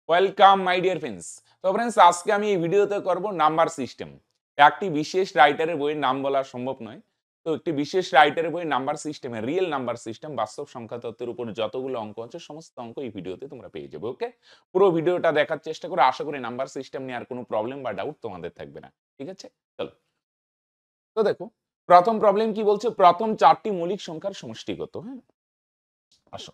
Welcome my dear friends. তো friends, আজকে আমি এই ভিডিওতে করব নাম্বার সিস্টেম। একটি বিশেষ রাইটারের বইয়ের নাম বলা সম্ভব নয়। তো একটি বিশেষ রাইটারের বইয়ের নাম্বার সিস্টেমে রিয়েল নাম্বার সিস্টেম বাস্তব সংখ্যা তত্ত্বের উপর যতগুলো অঙ্ক আছে সমস্ত অঙ্ক এই ভিডিওতে তোমরা পেয়ে যাবে। ওকে, পুরো ভিডিওটা দেখার চেষ্টা করো। আশা করি নাম্বার সিস্টেম নিয়ে আর কোনো প্রবলেম বা ডাউট তোমাদের থাকবে না। ঠিক আছে, চলো। তো দেখো, প্রথম প্রবলেম কি বলছে, প্রথম চারটি মৌলিক সংখ্যার সমষ্টিগত। হ্যাঁ, আসো।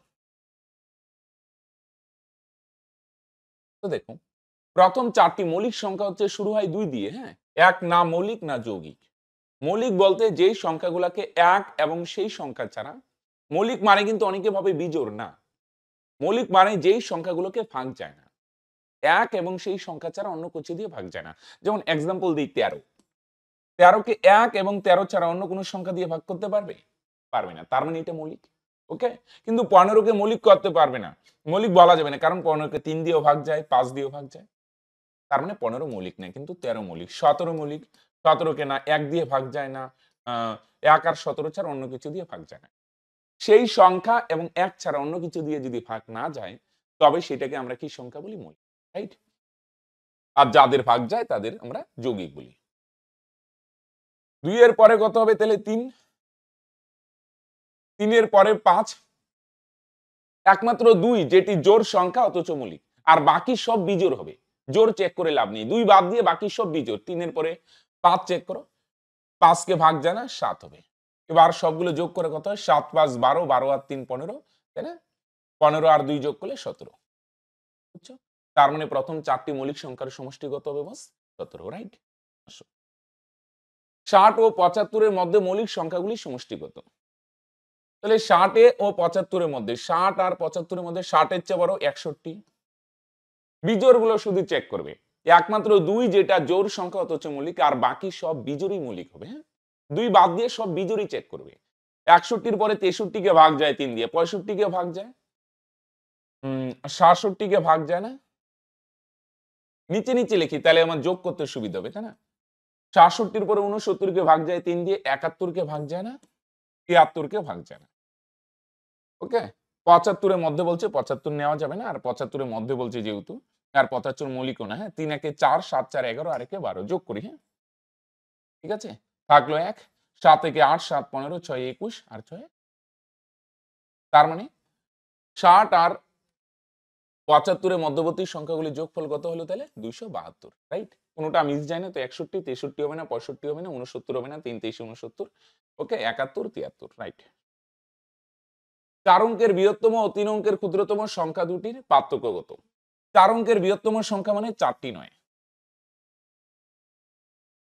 তো দেখো, প্রথম চারটি মৌলিক সংখ্যা হচ্ছে শুরু হয় 2 দিয়ে। হ্যাঁ, এক না মৌলিক না যৌগিক। মৌলিক বলতে যেই সংখ্যাগুলোকে এক এবং সেই সংখ্যা ছাড়া, মৌলিক মানে কিন্তু অনেকে ভাবে বিজোড় না। মৌলিক মানে যেই সংখ্যাগুলোকে ভাগ যায় না। এক এবং সেই সংখ্যা ছাড়া অন্য কিছু দিয়ে ভাগ যায় না। যেমন এক্সাম্পল দিই 13। 13 কে 1 এবং 13 ছাড়া অন্য কোনো সংখ্যা দিয়ে ভাগ করতে পারবে? পারবে না। তার মানে এটা মৌলিক। ওকে? কিন্তু 15 কে মৌলিক করতে পারবে না। মৌলিক বলা যাবে না। কারণ 15 কে 3 দিয়েও ভাগ যায়, 5 দিয়েও ভাগ যায়। তার মানে 15 মৌলিক নয়, কিন্তু 13 মৌলিক। 17 মৌলিক। 17 কে না 1 দিয়ে ভাগ যায় না, আ 1 আর 17 ছাড়া অন্য কিছু দিয়ে ভাগ যায় না। সেই সংখ্যা এবং 1 ছাড়া অন্য কিছু দিয়ে যদি ভাগ না যায়, তবে সেটাকে আমরা কি সংখ্যা বলি? মৌলিক। রাইট? আর যাদের ভাগ যায় তাদের আমরা যৌগিক বলি। 2 এর পরে কত হবে তাহলে? 3। 3 এর পরে 5। একমাত্র 2 যেটি জোড় সংখ্যা অথচ মৌলিক। আর বাকি সব বিজোড় হবে। জোড় চেক করে লাভ নেই। 2 বাদ দিয়ে বাকি সব বিজোড়। 3 এর পরে 5 চেক করো। 5 কে ভাগ যায় না, 7 হবে। এবার সবগুলো যোগ করে কত হয়? 7 5 12, 12 আর 3 15, তাই না? 15 আর 2 যোগ করলে 17। বুঝছো? তার মানে প্রথম 4 টি মৌলিক সংখ্যার সমষ্টি কত হবে বস? 17, রাইট? আসো। 60 ও 75 এর মধ্যে মৌলিক সংখ্যাগুলির সমষ্টি কত? তাহলে 60 ও 75 এর মধ্যে, 60 আর 75 এর মধ্যে 60 এর চেয়ে বড় 61। বিজোড়গুলো শুধু চেক করবে। একমাত্র 2 যেটা জোড় সংখ্যা অথচ মৌলিক, আর বাকি সব বিজোড়ই মৌলিক হবে। হ্যাঁ? 2 বাদ দিয়ে সব বিজোড়ই চেক করবে। 61 পরে 63 কে ভাগ যায় 3 দিয়ে, 65 কে ভাগ যায়, 67 কে ভাগ যায় না? নিচে, নিচে লিখি তাহলে আমার যোগ করতে সুবিধা হবে, তাই না? 67 পরে 69 কে ভাগ যায় 3 দিয়ে, 71 কে ভাগ যায় না? 73 কে ভাগ যায় না। ওকে? 75 এর মধ্যে বলছে, 75 নেওয়া যাবে না। আর 75 এর মধ্যে বলছে যেহেতু, আর 75 মৌলিকও না। হ্যাঁ? 3 একে 4, 7 4 11, আর একে 12 যোগ করি। হ্যাঁ? ঠিক আছে? থাকলো 1, 7 একে 8, 7 15, 6 21 আর 6, তার মানে 60 আর 75 এর মধ্যবর্তী সংখ্যাগুলির যোগফল কত হলো তাহলে? 272, রাইট? কোনটা মিস যায় না তো। 61, 63 হবে না, 65 হবে না, 69 হবে না, 3 23 69, ওকে? 71 73, রাইট? 4 অঙ্কের বৃহত্তম ও 3 অঙ্কের ক্ষুদ্রতম সংখ্যা দুটির পার্থক্য কত? 4 অঙ্কের বৃহত্তম সংখ্যা মানে 4টি নয়।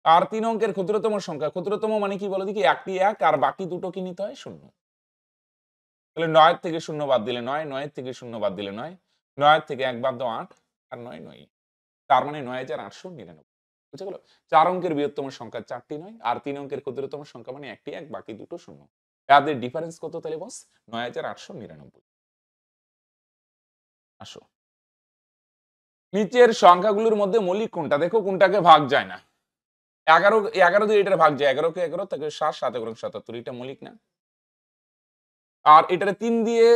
আর 3 অঙ্কের ক্ষুদ্রতম সংখ্যা, ক্ষুদ্রতম মানে কি বলো দেখি? একটি 1 আর বাকি দুটো কি নিতে হয়? 0। তাহলে 9 এর থেকে 0 বাদ দিলে 9, 9 এর থেকে 0 বাদ দিলে 9, 9 এর থেকে 1 বাদ দাও 8, আর 9 9। তার মানে 9899। বুঝা গেল? 4 অঙ্কের বৃহত্তম সংখ্যা 4টি নয়, আর 3 অঙ্কের ক্ষুদ্রতম সংখ্যা মানে একটি 1, বাকি দুটো 0। এদের ডিফারেন্স কত তাহলে বস? 9899। আসো। নিচের সংখ্যাগুলোর মধ্যে মৌলিক কোনটা? দেখো কোনটাকে ভাগ যায় না। 11 11 দিয়ে এটার ভাগ যায়। 11 কে 11 থেকে 7 7 11 77, এটা মৌলিক না। আর এটারে 3 দিয়ে,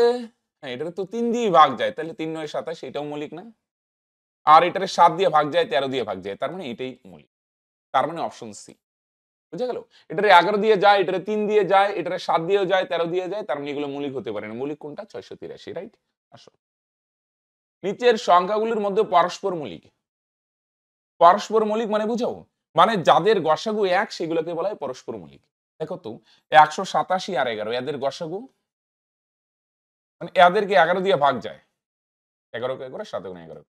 হ্যাঁ, এটারে তো 3 দিয়েই ভাগ যায়। তাহলে 3 9 27, এটাও মৌলিক না। আর এটারে 7 দিয়ে ভাগ যায়, 13 দিয়ে ভাগ যায়। তার মানে এটাই মৌলিক। তার মানে অপশন সি। বুঝা গেল? এটারে 11 দিয়ে যায়, এটারে 3 দিয়ে যায়, এটারে 7 দিয়েও যায়, 13 দিয়ে যায়। তার মানে এগুলো মৌলিক হতে পারে না। মৌলিক কোনটা? 683, রাইট? আসো। নিচের সংখ্যাগুলোর মধ্যে পরস্পর মৌলিক। পরস্পর মৌলিক মানে বুঝাও? মানে যাদের গসাগু 1 সেগুলোকে বলা হয় পরস্পর মৌলিক। দেখো তো, 187 আর 11 এদের গসাগু, মানে এদেরকে 11 দিয়ে ভাগ যায়। 11 কে 11, 7 গুণে 11।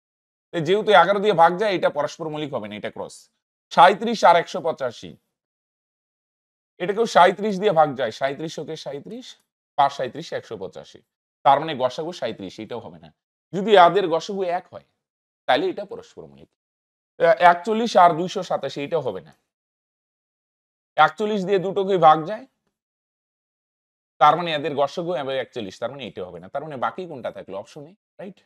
যেহেতু 11 দিয়ে ভাগ যায়, এটা পরস্পর মৌলিক হবে না, এটা ক্রস। 37 আর 185, এটাকেও 37 দিয়ে ভাগ যায়। 37 ওকে 37, ৫ 37 185। তার মানে গসাগু 37, এটাও হবে না। যদি এদের গসাগু 1 হয়, তাহলে এটা পরস্পর মৌলিক। 41 আর 287, এটাও হবে না। 41 দিয়ে দুটোকে ভাগ যায়, তার মানে এদের গসাগু এবং 41, তার মানে এটাও হবে না। তার মানে বাকি কোনটা থাকলো? Option A, right?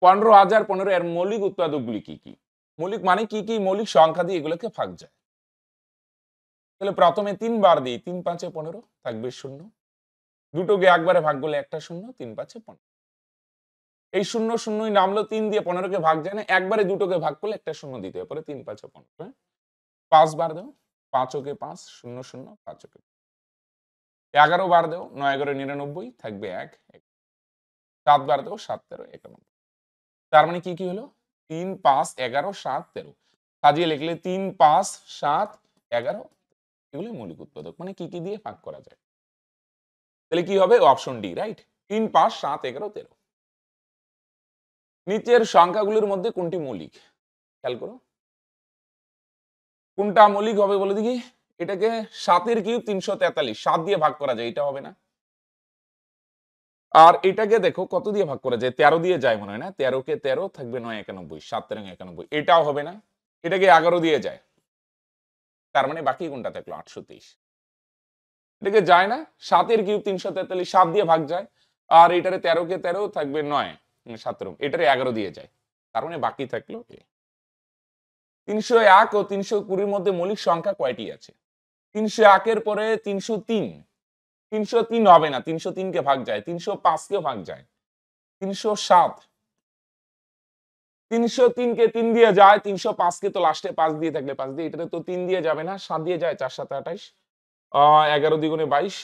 15,015 এর মৌলিক উৎপাদকগুলি কি, কি? মৌলিক মানে কি, কি মৌলিক সংখ্যা দিয়ে এগুলোকে ভাগ যায়। তাহলে প্রথমে 3 বার দিই, 3 5 15 থাকবে 0। দুটোকে একবারে ভাগ করলে একটা 0, 3 5 15। এই শূন্য শূন্যই নামলো, 3 দিয়ে 15কে ভাগ যায় না, একবারে দুটোকে ভাগ করলে একটা শূন্য দিতে হবে, পরে 3 5 15, হ্যাঁ? 5 বার দাও, 5 ওকে 5, 0 0, 5 ওকে 11 বার দাও, 9 11 99, থাকবে 1, 7 বার দাও, 7 13 91। তার মানে কি হলো? 3 5 11 7 13, সাজিয়ে লিখলে 3 5 7 11, এগুলো মৌলিক উৎপাদক। মানে কি দিয়ে ভাগ করা যায়? তাহলে কি হবে? Option D, right? 3 5 7 11 13। নিচের সংখ্যাগুলোর মধ্যে কোনটি মৌলিক? খেয়াল করো। কোনটা মৌলিক হবে বলে দেখি? এটাকে 7 এর কিউব 343, 7 দিয়ে ভাগ করা যায়, এটা হবে না। আর এটাকে দেখো কত দিয়ে ভাগ করা যায়? 13 দিয়ে যায় মনে হয় না? 13 কে 13, থাকবে 9 91, 7 13 91, এটাও হবে না। এটাকে 11 দিয়ে যায়। তার মানে বাকি কোনটা থাকলো? 823। এটাকে যায় না, 7 এর কিউব 343, 7 দিয়ে ভাগ যায়। আর এটারে 13 কে 13, থাকবে 9 17, এটারে 11 দিয়ে যায়। তার মানে বাকি থাকলো 301 ও 320 মধ্যে মৌলিক সংখ্যা কয়টি আছে? 301 এর পরে 303, 303 হবে না, 303 কে ভাগ যায়, 305 কেও ভাগ যায়, 307, 303 কে 3 দিয়ে যায়, 305 কে তো লাস্টে 5 দিয়ে থাকলে 5 দিয়ে, এটাতে তো 3 দিয়ে যাবে না, 7 দিয়ে যায়, 4 7 28, 11 দ্বিগুণে 22,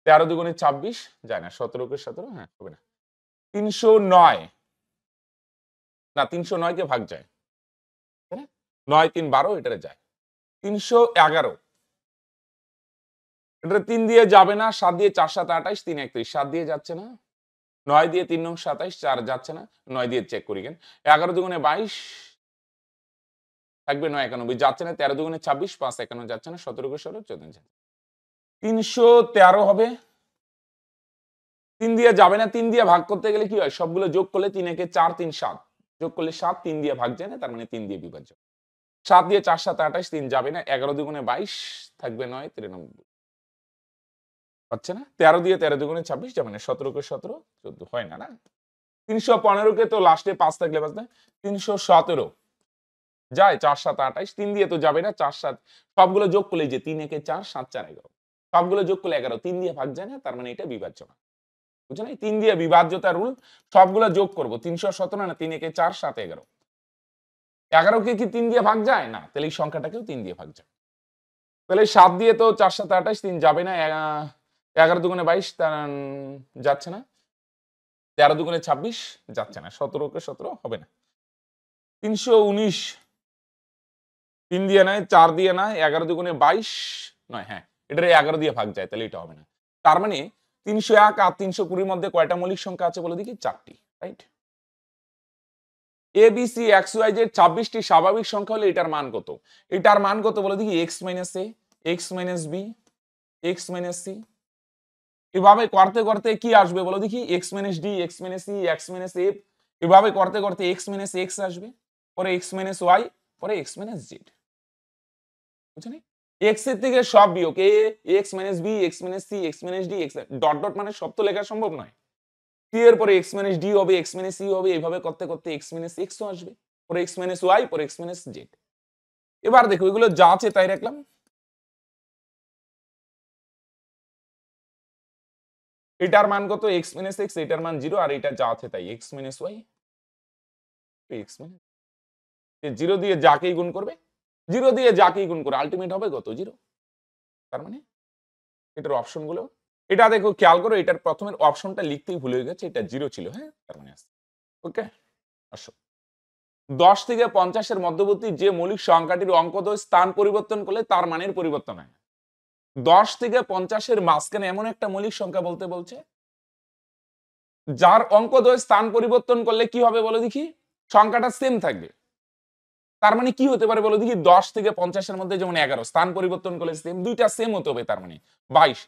13 দ্বিগুণে 26, যায় না, 17 কে 17, হ্যাঁ হবে না। 309, না 309 কে ভাগ যায়, 9 3 12, এটারে যায়। 311, এটা 3 দিয়ে যাবে না, 7 দিয়ে 4 7 28, 3 31, 7 দিয়ে যাচ্ছে না, 9 দিয়ে 3 9 27, 4 যাচ্ছে না, 9 দিয়ে চেক করি কেন, 11 দুগুণে 22, থাকবে 9 91, যাচ্ছে না, 13 দুগুণে 26, 5 51 যাচ্ছে না, 17 কে 17, 14 যাচ্ছে। 313 হবে, 3 দিয়ে যাবে না, 3 দিয়ে ভাগ করতে গেলে কি হয়? সবগুলো যোগ করলে 3 একে 4 3 7, যোগ করলে 7, 3 দিয়ে ভাগ যায় না, তার মানে 3 দিয়ে বিভাজ্য। 7 দিয়ে 4 7 28, 3 যাবে না, 11 দুগুণে 22, থাকবে 9 93, হচ্ছে না, 13 দিয়ে 13 দুগুণে 26 যাবে না, 17 কে 17, 14 হয় না, না। 315 কে তো লাস্টে 5 থাকলে 5 না, 317 যায়, 4 7 28, 3 দিয়ে তো যাবে না, 4 7, সবগুলো যোগ করলে যে 3 একে 4 7 4 11, সবগুলো যোগ করলে 11, 3 দিয়ে ভাগ যায় না, তার মানে এটা বিভাজ্য না। বুঝছো না? 3 দিয়ে বিভাজ্যতা রুল, সবগুলো যোগ করব, 317 না, 3 একে 4 7 11, 11 কে কি 3 দিয়ে ভাগ যায় না? তাহলে এই সংখ্যাটাকেও 3 দিয়ে ভাগ যায়। তাহলে 7 দিয়ে তো 4 7 28, 3 যাবে না, 11 দুগুণে 22, যাচ্ছে না, 13 দুগুণে 26, যাচ্ছে না, 17 কে 17, হবে না। 319, 3 দিয়ে নয়, 4 দিয়ে নয়, 11 দুগুণে 22 নয়, হ্যাঁ এটারে 11 দিয়ে ভাগ যায়, তাহলে এটা হবে না। তার মানে 301 আর 320 মধ্যে কয়টা মৌলিক সংখ্যা আছে বলে দেখি? 4টি, রাইট? ABC XY Z 26টি স্বাভাবিক সংখ্যা হলে এটার মান কত? এটার মান কত বলে দেখি? x - a, x - b, x - c, এভাবে করতে করতে কি আসবে বলো দেখি? x - d, x - c, x - f, এভাবে করতে করতে x - x আসবে, পরে x - y, পরে x - z। বুঝছো? x এর থেকে সব বিয়োগ, a, x - b, x - c, x - d, x dot dot, মানে সব তো লেখা সম্ভব নয়। c এর পরে x - d হবে, x - c হবে, এভাবে করতে করতে x - x ও আসবে, পরে x - y, পরে x - z। এবার দেখো এগুলো যা আছে তাই রাখলাম। এটার মান কত? x - x, এটার মান 0, আর এটা যা আছে তাই, x - y, x - 0 দিয়ে যাকেই গুণ করবে, 0 দিয়ে যাকেই গুণ করে আলটিমেট হবে কত? 0। তার মানে এটার অপশন গুলো, এটা দেখো খেয়াল করো, এটার প্রথমের অপশনটা লিখতেই ভুলে গেছে, এটা 0 ছিল, হ্যাঁ তার মানে আছে। ওকে, আসো 10 থেকে 50 এর মধ্যবর্তী যে মৌলিক সংখ্যাটির অঙ্কদ্বয় স্থান পরিবর্তন করলে তার মানের পরিবর্তন হয়। 10 থেকে 50 এর মাঝখানে এমন একটা মৌলিক সংখ্যা বলতে বলছে যার অঙ্কদ্বয় স্থান পরিবর্তন করলে কি হবে বলো দেখি? সংখ্যাটা সেম থাকবে। তার মানে কি হতে পারে বলো দেখি? 10 থেকে 50 এর মধ্যে যেমন 11, স্থান পরিবর্তন করলে সেম, দুইটা সেম হতে হবে, তার মানে 22।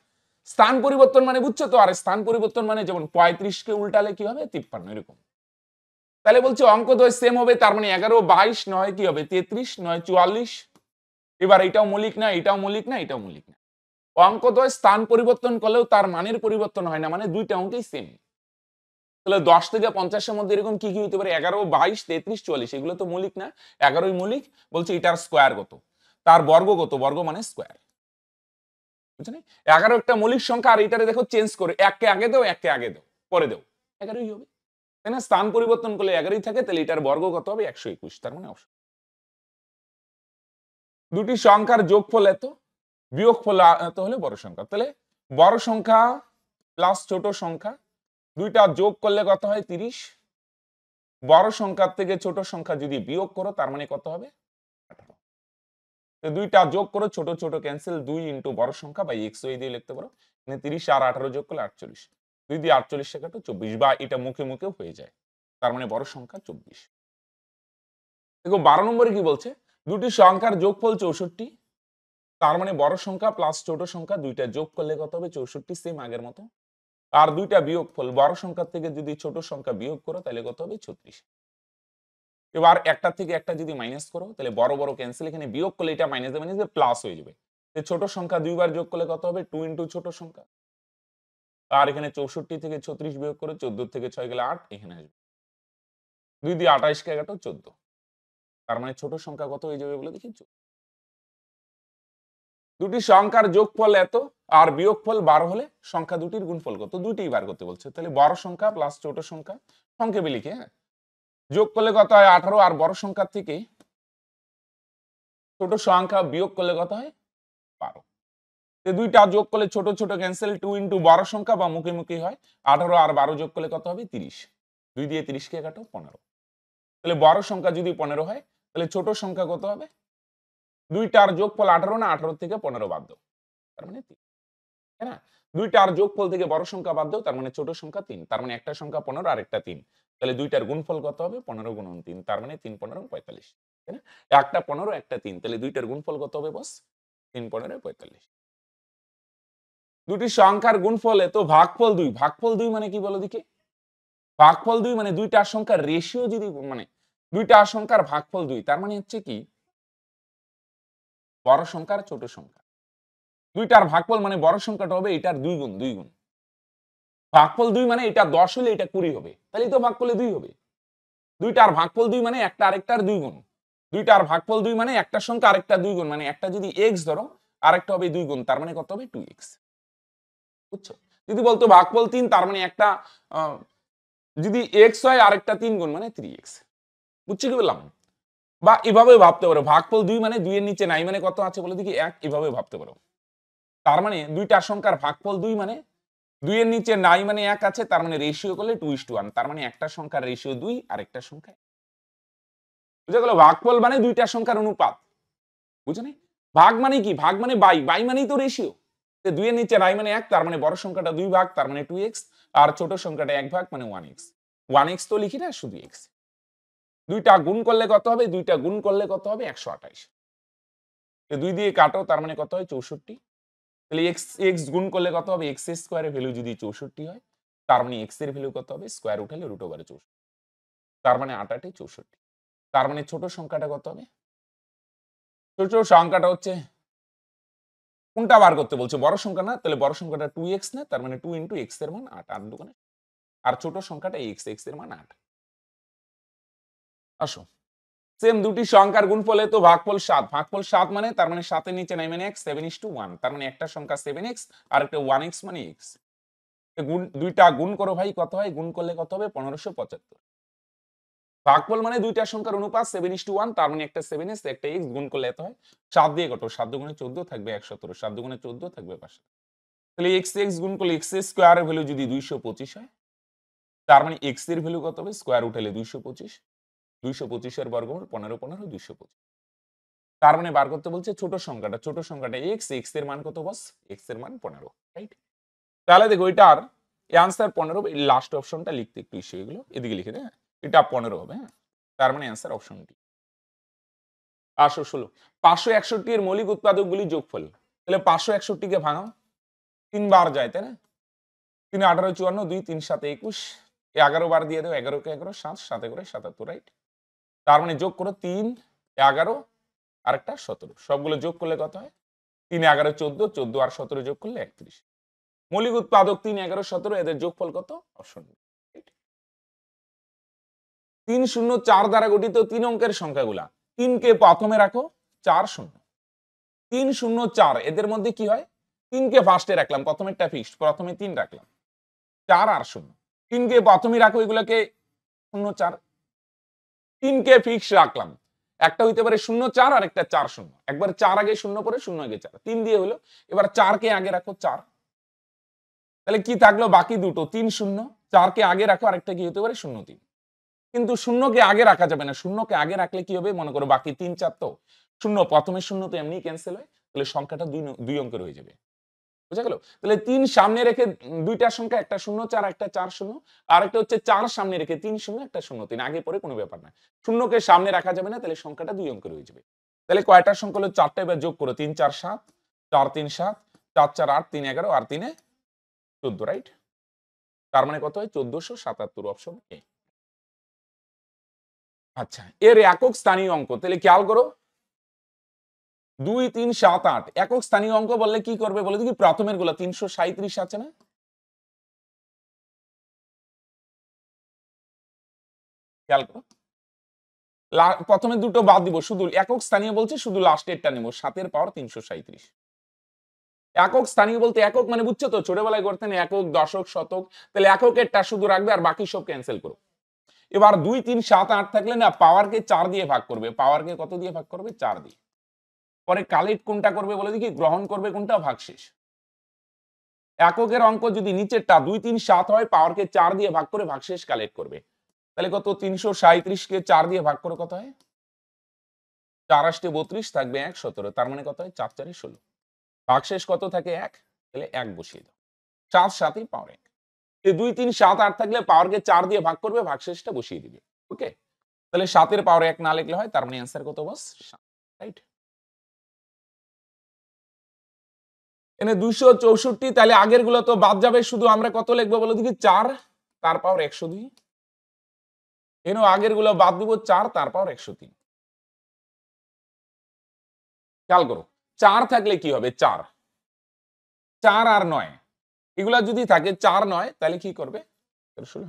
স্থান পরিবর্তন মানে বুঝছো তো? আর স্থান পরিবর্তন মানে যেমন 35 কে উল্টালে কি হবে? 53, এরকম। তাহলে বলছি অঙ্কদ্বয় সেম হবে, তার মানে 11 22 নয় কি হবে? 33 নয় 44। এবার এটাও মৌলিক না, এটাও মৌলিক না, এটাও মৌলিক না। অঙ্কদ্বয় স্থান পরিবর্তন করলেও তার মানের পরিবর্তন হয় না, মানে দুইটা অঙ্কই সেম। তাহলে 10 থেকে 50 এর মধ্যে এরকম কি কি হতে পারে? 11 22 33 44, এগুলো তো মৌলিক না, 11ই মৌলিক। বলছে এটার স্কয়ার কত? তার বর্গ কত? বর্গ মানে স্কয়ার। বুঝছেন? 11 একটা মৌলিক সংখ্যা, আর এটারে দেখো চেঞ্জ করে, 1 কে আগে দাও, 1 কে আগে দাও, পরে দাও, 11ই হবে। তাই না? স্থান পরিবর্তন করলে 11ই থাকে, তাহলে এটার বর্গ কত হবে? 121। তার মানে অপশন। দুটি সংখ্যার যোগফল এত, বিয়োগফল এত হলে বড় সংখ্যা। তাহলে বড় সংখ্যা প্লাস ছোট সংখ্যা দুইটা যোগ করলে কত হয়? 30। বড় সংখ্যার থেকে ছোট সংখ্যা যদি বিয়োগ করো তার মানে কত হবে? 18। দুইটা যোগ করো, ছোট ছোট ক্যান্সেল, 2 ইন্টু বড় সংখ্যা বা এক্স ওয়াই দিয়ে লিখতে পারো। মানে 30 আর 18 যোগ করলে 48। 2 দিয়ে 48 কে কাটো 24, বা এটা মুখে মুখেও হয়ে যায়। তার মানে বড় সংখ্যা 24। দেখো 12 নম্বরে কি বলছে? দুটি সংখ্যার যোগফল 64। তার মানে বড় সংখ্যা প্লাস ছোট সংখ্যা দুইটা যোগ করলে কত হবে? 64, সেম আগের মতো। আর দুইটা বিয়োগফল, বড় সংখ্যা থেকে যদি ছোট সংখ্যা বিয়োগ করো তাহলে কত হবে? 36। এবার একটা থেকে একটা যদি মাইনাস করো তাহলে বড় বড় ক্যান্সেল, এখানে বিয়োগ করলে এটা মাইনাসে মাইনাসে প্লাস হয়ে যাবে। ছোট সংখ্যা দুইবার যোগ করলে কত হবে? 2 ইন্টু ছোট সংখ্যা। আর এখানে 64 থেকে 36 বিয়োগ করে 14 থেকে 6 গেলে 8, এখানে আসবে 2 দিয়ে 28 কে কাটো 14। তার মানে ছোট সংখ্যা কত হয়ে যাবে বলে দেখি? দুটি সংখ্যার যোগফল এত আর বিয়োগফল 12 হলে সংখ্যা দুটির গুণফল কত? দুইটাই বার করতে বলছে। তাহলে বড় সংখ্যা প্লাস ছোট সংখ্যা সংক্ষেপে লিখে, হ্যাঁ, যোগ করলে কত হয়? 18। আর বড় সংখ্যার থেকে ছোট সংখ্যা বিয়োগ করলে কত হয়? 12। দুইটা যোগ করলে ছোট ছোট ক্যান্সেল, 2 ইন্টু বড় সংখ্যা বা মুখে মুখে হয় 18, আর 12 যোগ করলে কত হবে? 30। 2 দিয়ে 30 কে কাটো 15। তাহলে বড় সংখ্যা যদি 15 হয় তাহলে ছোট সংখ্যা কত হবে? দুইটার যোগফল 18 না, 18 থেকে 15 বাদ দাও, তার মানে 3। তাই না? দুইটার যোগফল থেকে বড় সংখ্যা বাদ দাও, তার মানে ছোট সংখ্যা 3। তার মানে একটা সংখ্যা 15 আর একটা 3। তাহলে দুইটার গুণফল কত হবে? 15 গুণন 3, তার মানে 3 15 45। তাই না? একটা 15 একটা 3, তাহলে দুইটার গুণফল কত হবে বস? 3 15 45। দুটি সংখ্যার গুণফল এত, ভাগফল 2। ভাগফল 2 মানে কি বলো দেখি? ভাগফল 2 মানে দুইটার সংখ্যার রেশিও যদি, মানে দুইটার সংখ্যার ভাগফল 2, তার মানে হচ্ছে কি? বড় সংখ্যার ছোট সংখ্যা দুইটার ভাগফল মানে বড় সংখ্যাটা হবে এটার 2 গুণ, 2 গুণ। ভাগফল 2 মানে এটা 10 হলে এটা 20 হবে, তাহলে তো ভাগফলে 2 হবে। দুইটার ভাগফল 2 মানে একটা আরেকটার 2 গুণ। দুইটার ভাগফল 2 মানে একটা সংখ্যা আরেকটা 2 গুণ, মানে একটা যদি x ধরো আরেকটা হবে 2 গুণ, তার মানে কত হবে? 2x। বুঝছো? যদি বলতো ভাগফল 3, তার মানে একটা যদি x হয় আরেকটা 3 গুণ, মানে 3x। বুঝছো কি বললাম? বা এভাবে ভাবতে পারো, ভাগফল 2 মানে 2 এর নিচে নাই মানে কত আছে বলে দেখি? 1। এভাবে ভাবতে পারো। তার মানে দুইটা সংখ্যার ভাগফল 2 মানে 2 এর নিচে নাই মানে 1 আছে, তার মানে রেশিও করলে 2:1। তার মানে একটা সংখ্যার রেশিও 2 আর একটা সংখ্যা। বুঝা গেল? ভাগফল মানে দুইটা সংখ্যার অনুপাত। বুঝো নাই? ভাগ মানে কি? ভাগ মানে বাই, বাই মানেই তো রেশিও। 2 এর নিচে নাই মানে 1, তার মানে বড় সংখ্যাটা 2 ভাগ, তার মানে 2x, আর ছোট সংখ্যাটা 1 ভাগ মানে 1x। 1x তো লিখি না, শুধু x। দুইটা গুণ করলে কত হবে? দুইটা গুণ করলে কত হবে? 128। 2 দিয়ে কাটো, তার মানে কত হয়? 64। তাহলে x গুণ করলে কত হবে? x স্কয়ারের ভ্যালু যদি 64 হয়, তার মানে x এর ভ্যালু কত হবে? স্কয়ার উঠালে √64। তার মানে 8 8 64। তার মানে ছোট সংখ্যাটা কত হবে? ছোট সংখ্যাটা হচ্ছে, কোনটা বার করতে বলছে? বড় সংখ্যা না, তাহলে বড় সংখ্যাটা 2x না, তার মানে 2 ইন্টু x এর মান 8, 8 দুগুণে। আর ছোট সংখ্যাটা x, x এর মান 8। আসো, সেম দুটি সংখ্যার গুণফল তো ভাগফল 7। ভাগফল 7 মানে, তার মানে 7 এর নিচে নাই মানে x, 7:1। তার মানে একটা সংখ্যা 7x আর একটা 1x মানে x। গুণ, দুইটা গুণ করো ভাই, কত হয়? গুণ করলে কত হবে? 1575। ভাগফল মানে দুইটা সংখ্যার অনুপাত 7:1, তার মানে একটা 7x একটা x, গুণ করলে এত হয়। 7 দিয়ে কত? 7 দুগুণে 14 থাকবে 117, 7 দুগুণে 14 থাকবে 5। তাহলে x x গুণ করলে x স্কয়ারের ভ্যালু যদি 225 হয়, তার মানে x এর ভ্যালু কত হবে? স্কয়ার উঠালে 225। 225 এর বর্গমূল 15 15 225। তার মানে বার করতে বলছে ছোট সংখ্যাটা। ছোট সংখ্যাটা x, x এর মান কত বস? x এর মান 15, রাইট? তাহলে দেখো এটার অ্যানসার 15। এই লাস্ট অপশনটা লিখতে একটু ইস্যু, এগুলো এদিকে লিখে দে, হ্যাঁ? এটা 15 হবে, হ্যাঁ? তার মানে অ্যানসার অপশন ডি। 516 561 এর মৌলিক উৎপাদকগুলি যোগফল। তাহলে 561 কে ভাঙাও, 3 বার যায়, তাই না? 3 18 54, 2 3 7 21, 11 বার দিয়ে দাও, 11 কে 11 7, 7 করে 77, রাইট? তার মানে যোগ করো 3 11 আর একটা 17, সবগুলো যোগ করলে কত হয়? 3 11 14, 14 আর 17 যোগ করলে 31। মৌলিক উৎপাদক 3 11 17, এদের যোগফল কত? Option D. 3 0 4 দ্বারা গঠিত 3 অঙ্কের সংখ্যাগুলা। 3 কে প্রথমে রাখো, 4 0। 3 0 4 এদের মধ্যে কি হয়? 3 কে ফার্স্টে রাখলাম, প্রথমেরটা ফিক্সড, প্রথমে 3 রাখলাম, 4 আর 0। 3 কে প্রথমে রাখো, এগুলোকে 0 4 3কে ফিক্স রাখলাম। একটা হইতে পারে 0 4 আর একটা 4 0। একবার 4 আগে 0 পরে 0 আগে 4 3 দিয়ে হলো। এবার 4 কে আগে রাখো 4। তাহলে কি থাকলো বাকি দুটো 3 0 4 কে আগে রাখো আরেকটা কি হতে পারে 0 3। কিন্তু 0 কে আগে রাখা যাবে না। 0 কে আগে রাখলে কি হবে মনে করো বাকি 3 4 তো 0 প্রথমে 0 তো এমনি ক্যান্সেল হয়। তাহলে সংখ্যাটা 2 অঙ্কের হয়ে যাবে। বুঝা গেল? তাহলে 3 সামনে রেখে দুইটা সংখ্যা একটা 0 4 একটা 4 0 আরেকটা হচ্ছে 4 সামনে রেখে 3 0 একটা 0 3 আগে পরে কোনো ব্যাপার না। 0 কে সামনে রাখা যাবে না তাহলে সংখ্যাটা 2 অঙ্কের হয়ে যাবে। তাহলে কয়টা সংখ্যা হলো 4টা এবার যোগ করো 3 4 7 4 3 7 4 4 8 3 11 আর 3 এ 14 রাইট? তার মানে কত হয় 1477 অপশন এ। আচ্ছা এর একক স্থানীয় অঙ্ক তাহলে খেয়াল করো 2 3 7 8 একক স্থানীয় অঙ্ক বললে কি করবে বলে দেখি প্রথমের গুলো 337 আছে না? খেয়াল করো প্রথমে দুটো বাদ দিব শুধু একক স্থানীয় বলছে শুধু লাস্টেরটা নেব 7 এর পাওয়ার 337 একক স্থানীয় বলতে একক মানে বুঝছো তো ছোটবেলায় করতেন একক দশক শতক তাহলে এককেরটা শুধু রাখবে আর বাকি সব ক্যান্সেল করো এবার 2 3 7 8 থাকলে না পাওয়ারকে 4 দিয়ে ভাগ করবে পাওয়ারকে কত দিয়ে ভাগ করবে 4 দিয়ে পরে কালেক্ট কোনটা করবে বলে দেখি গ্রহণ করবে কোনটা ভাগশেষ এককের অঙ্ক যদি নিচেরটা 2 3 7 হয় পাওয়ারকে 4 দিয়ে ভাগ করে ভাগশেষ কালেক্ট করবে তাহলে কত 337 কে 4 দিয়ে ভাগ করে কত হয় 4 8 32 থাকবে 1 17 তার মানে কত হয় 4 4 16 ভাগশেষ কত থাকে 1 তাহলে 1 বসিয়ে দাও 7 7 পাওয়ার 1 এই 2 3 7 8 থাকলে পাওয়ারকে 4 দিয়ে ভাগ করবে ভাগশেষটা বসিয়ে দিবে ওকে তাহলে 7 এর পাওয়ার 1 না লিখলে হয় তার মানে অ্যানসার কত বস 7 রাইট এনে 264 তাহলে আগের গুলো তো বাদ যাবে শুধু আমরা কত লিখবো বলো দেখি 4 তার পাওয়ার 102 এনো আগের গুলো বাদ দিব 4 তার পাওয়ার 103 খেয়াল করো 4 থাকলে কি হবে 4 4 আর 9 এগুলা যদি থাকে 4 9 তাহলে কি করবে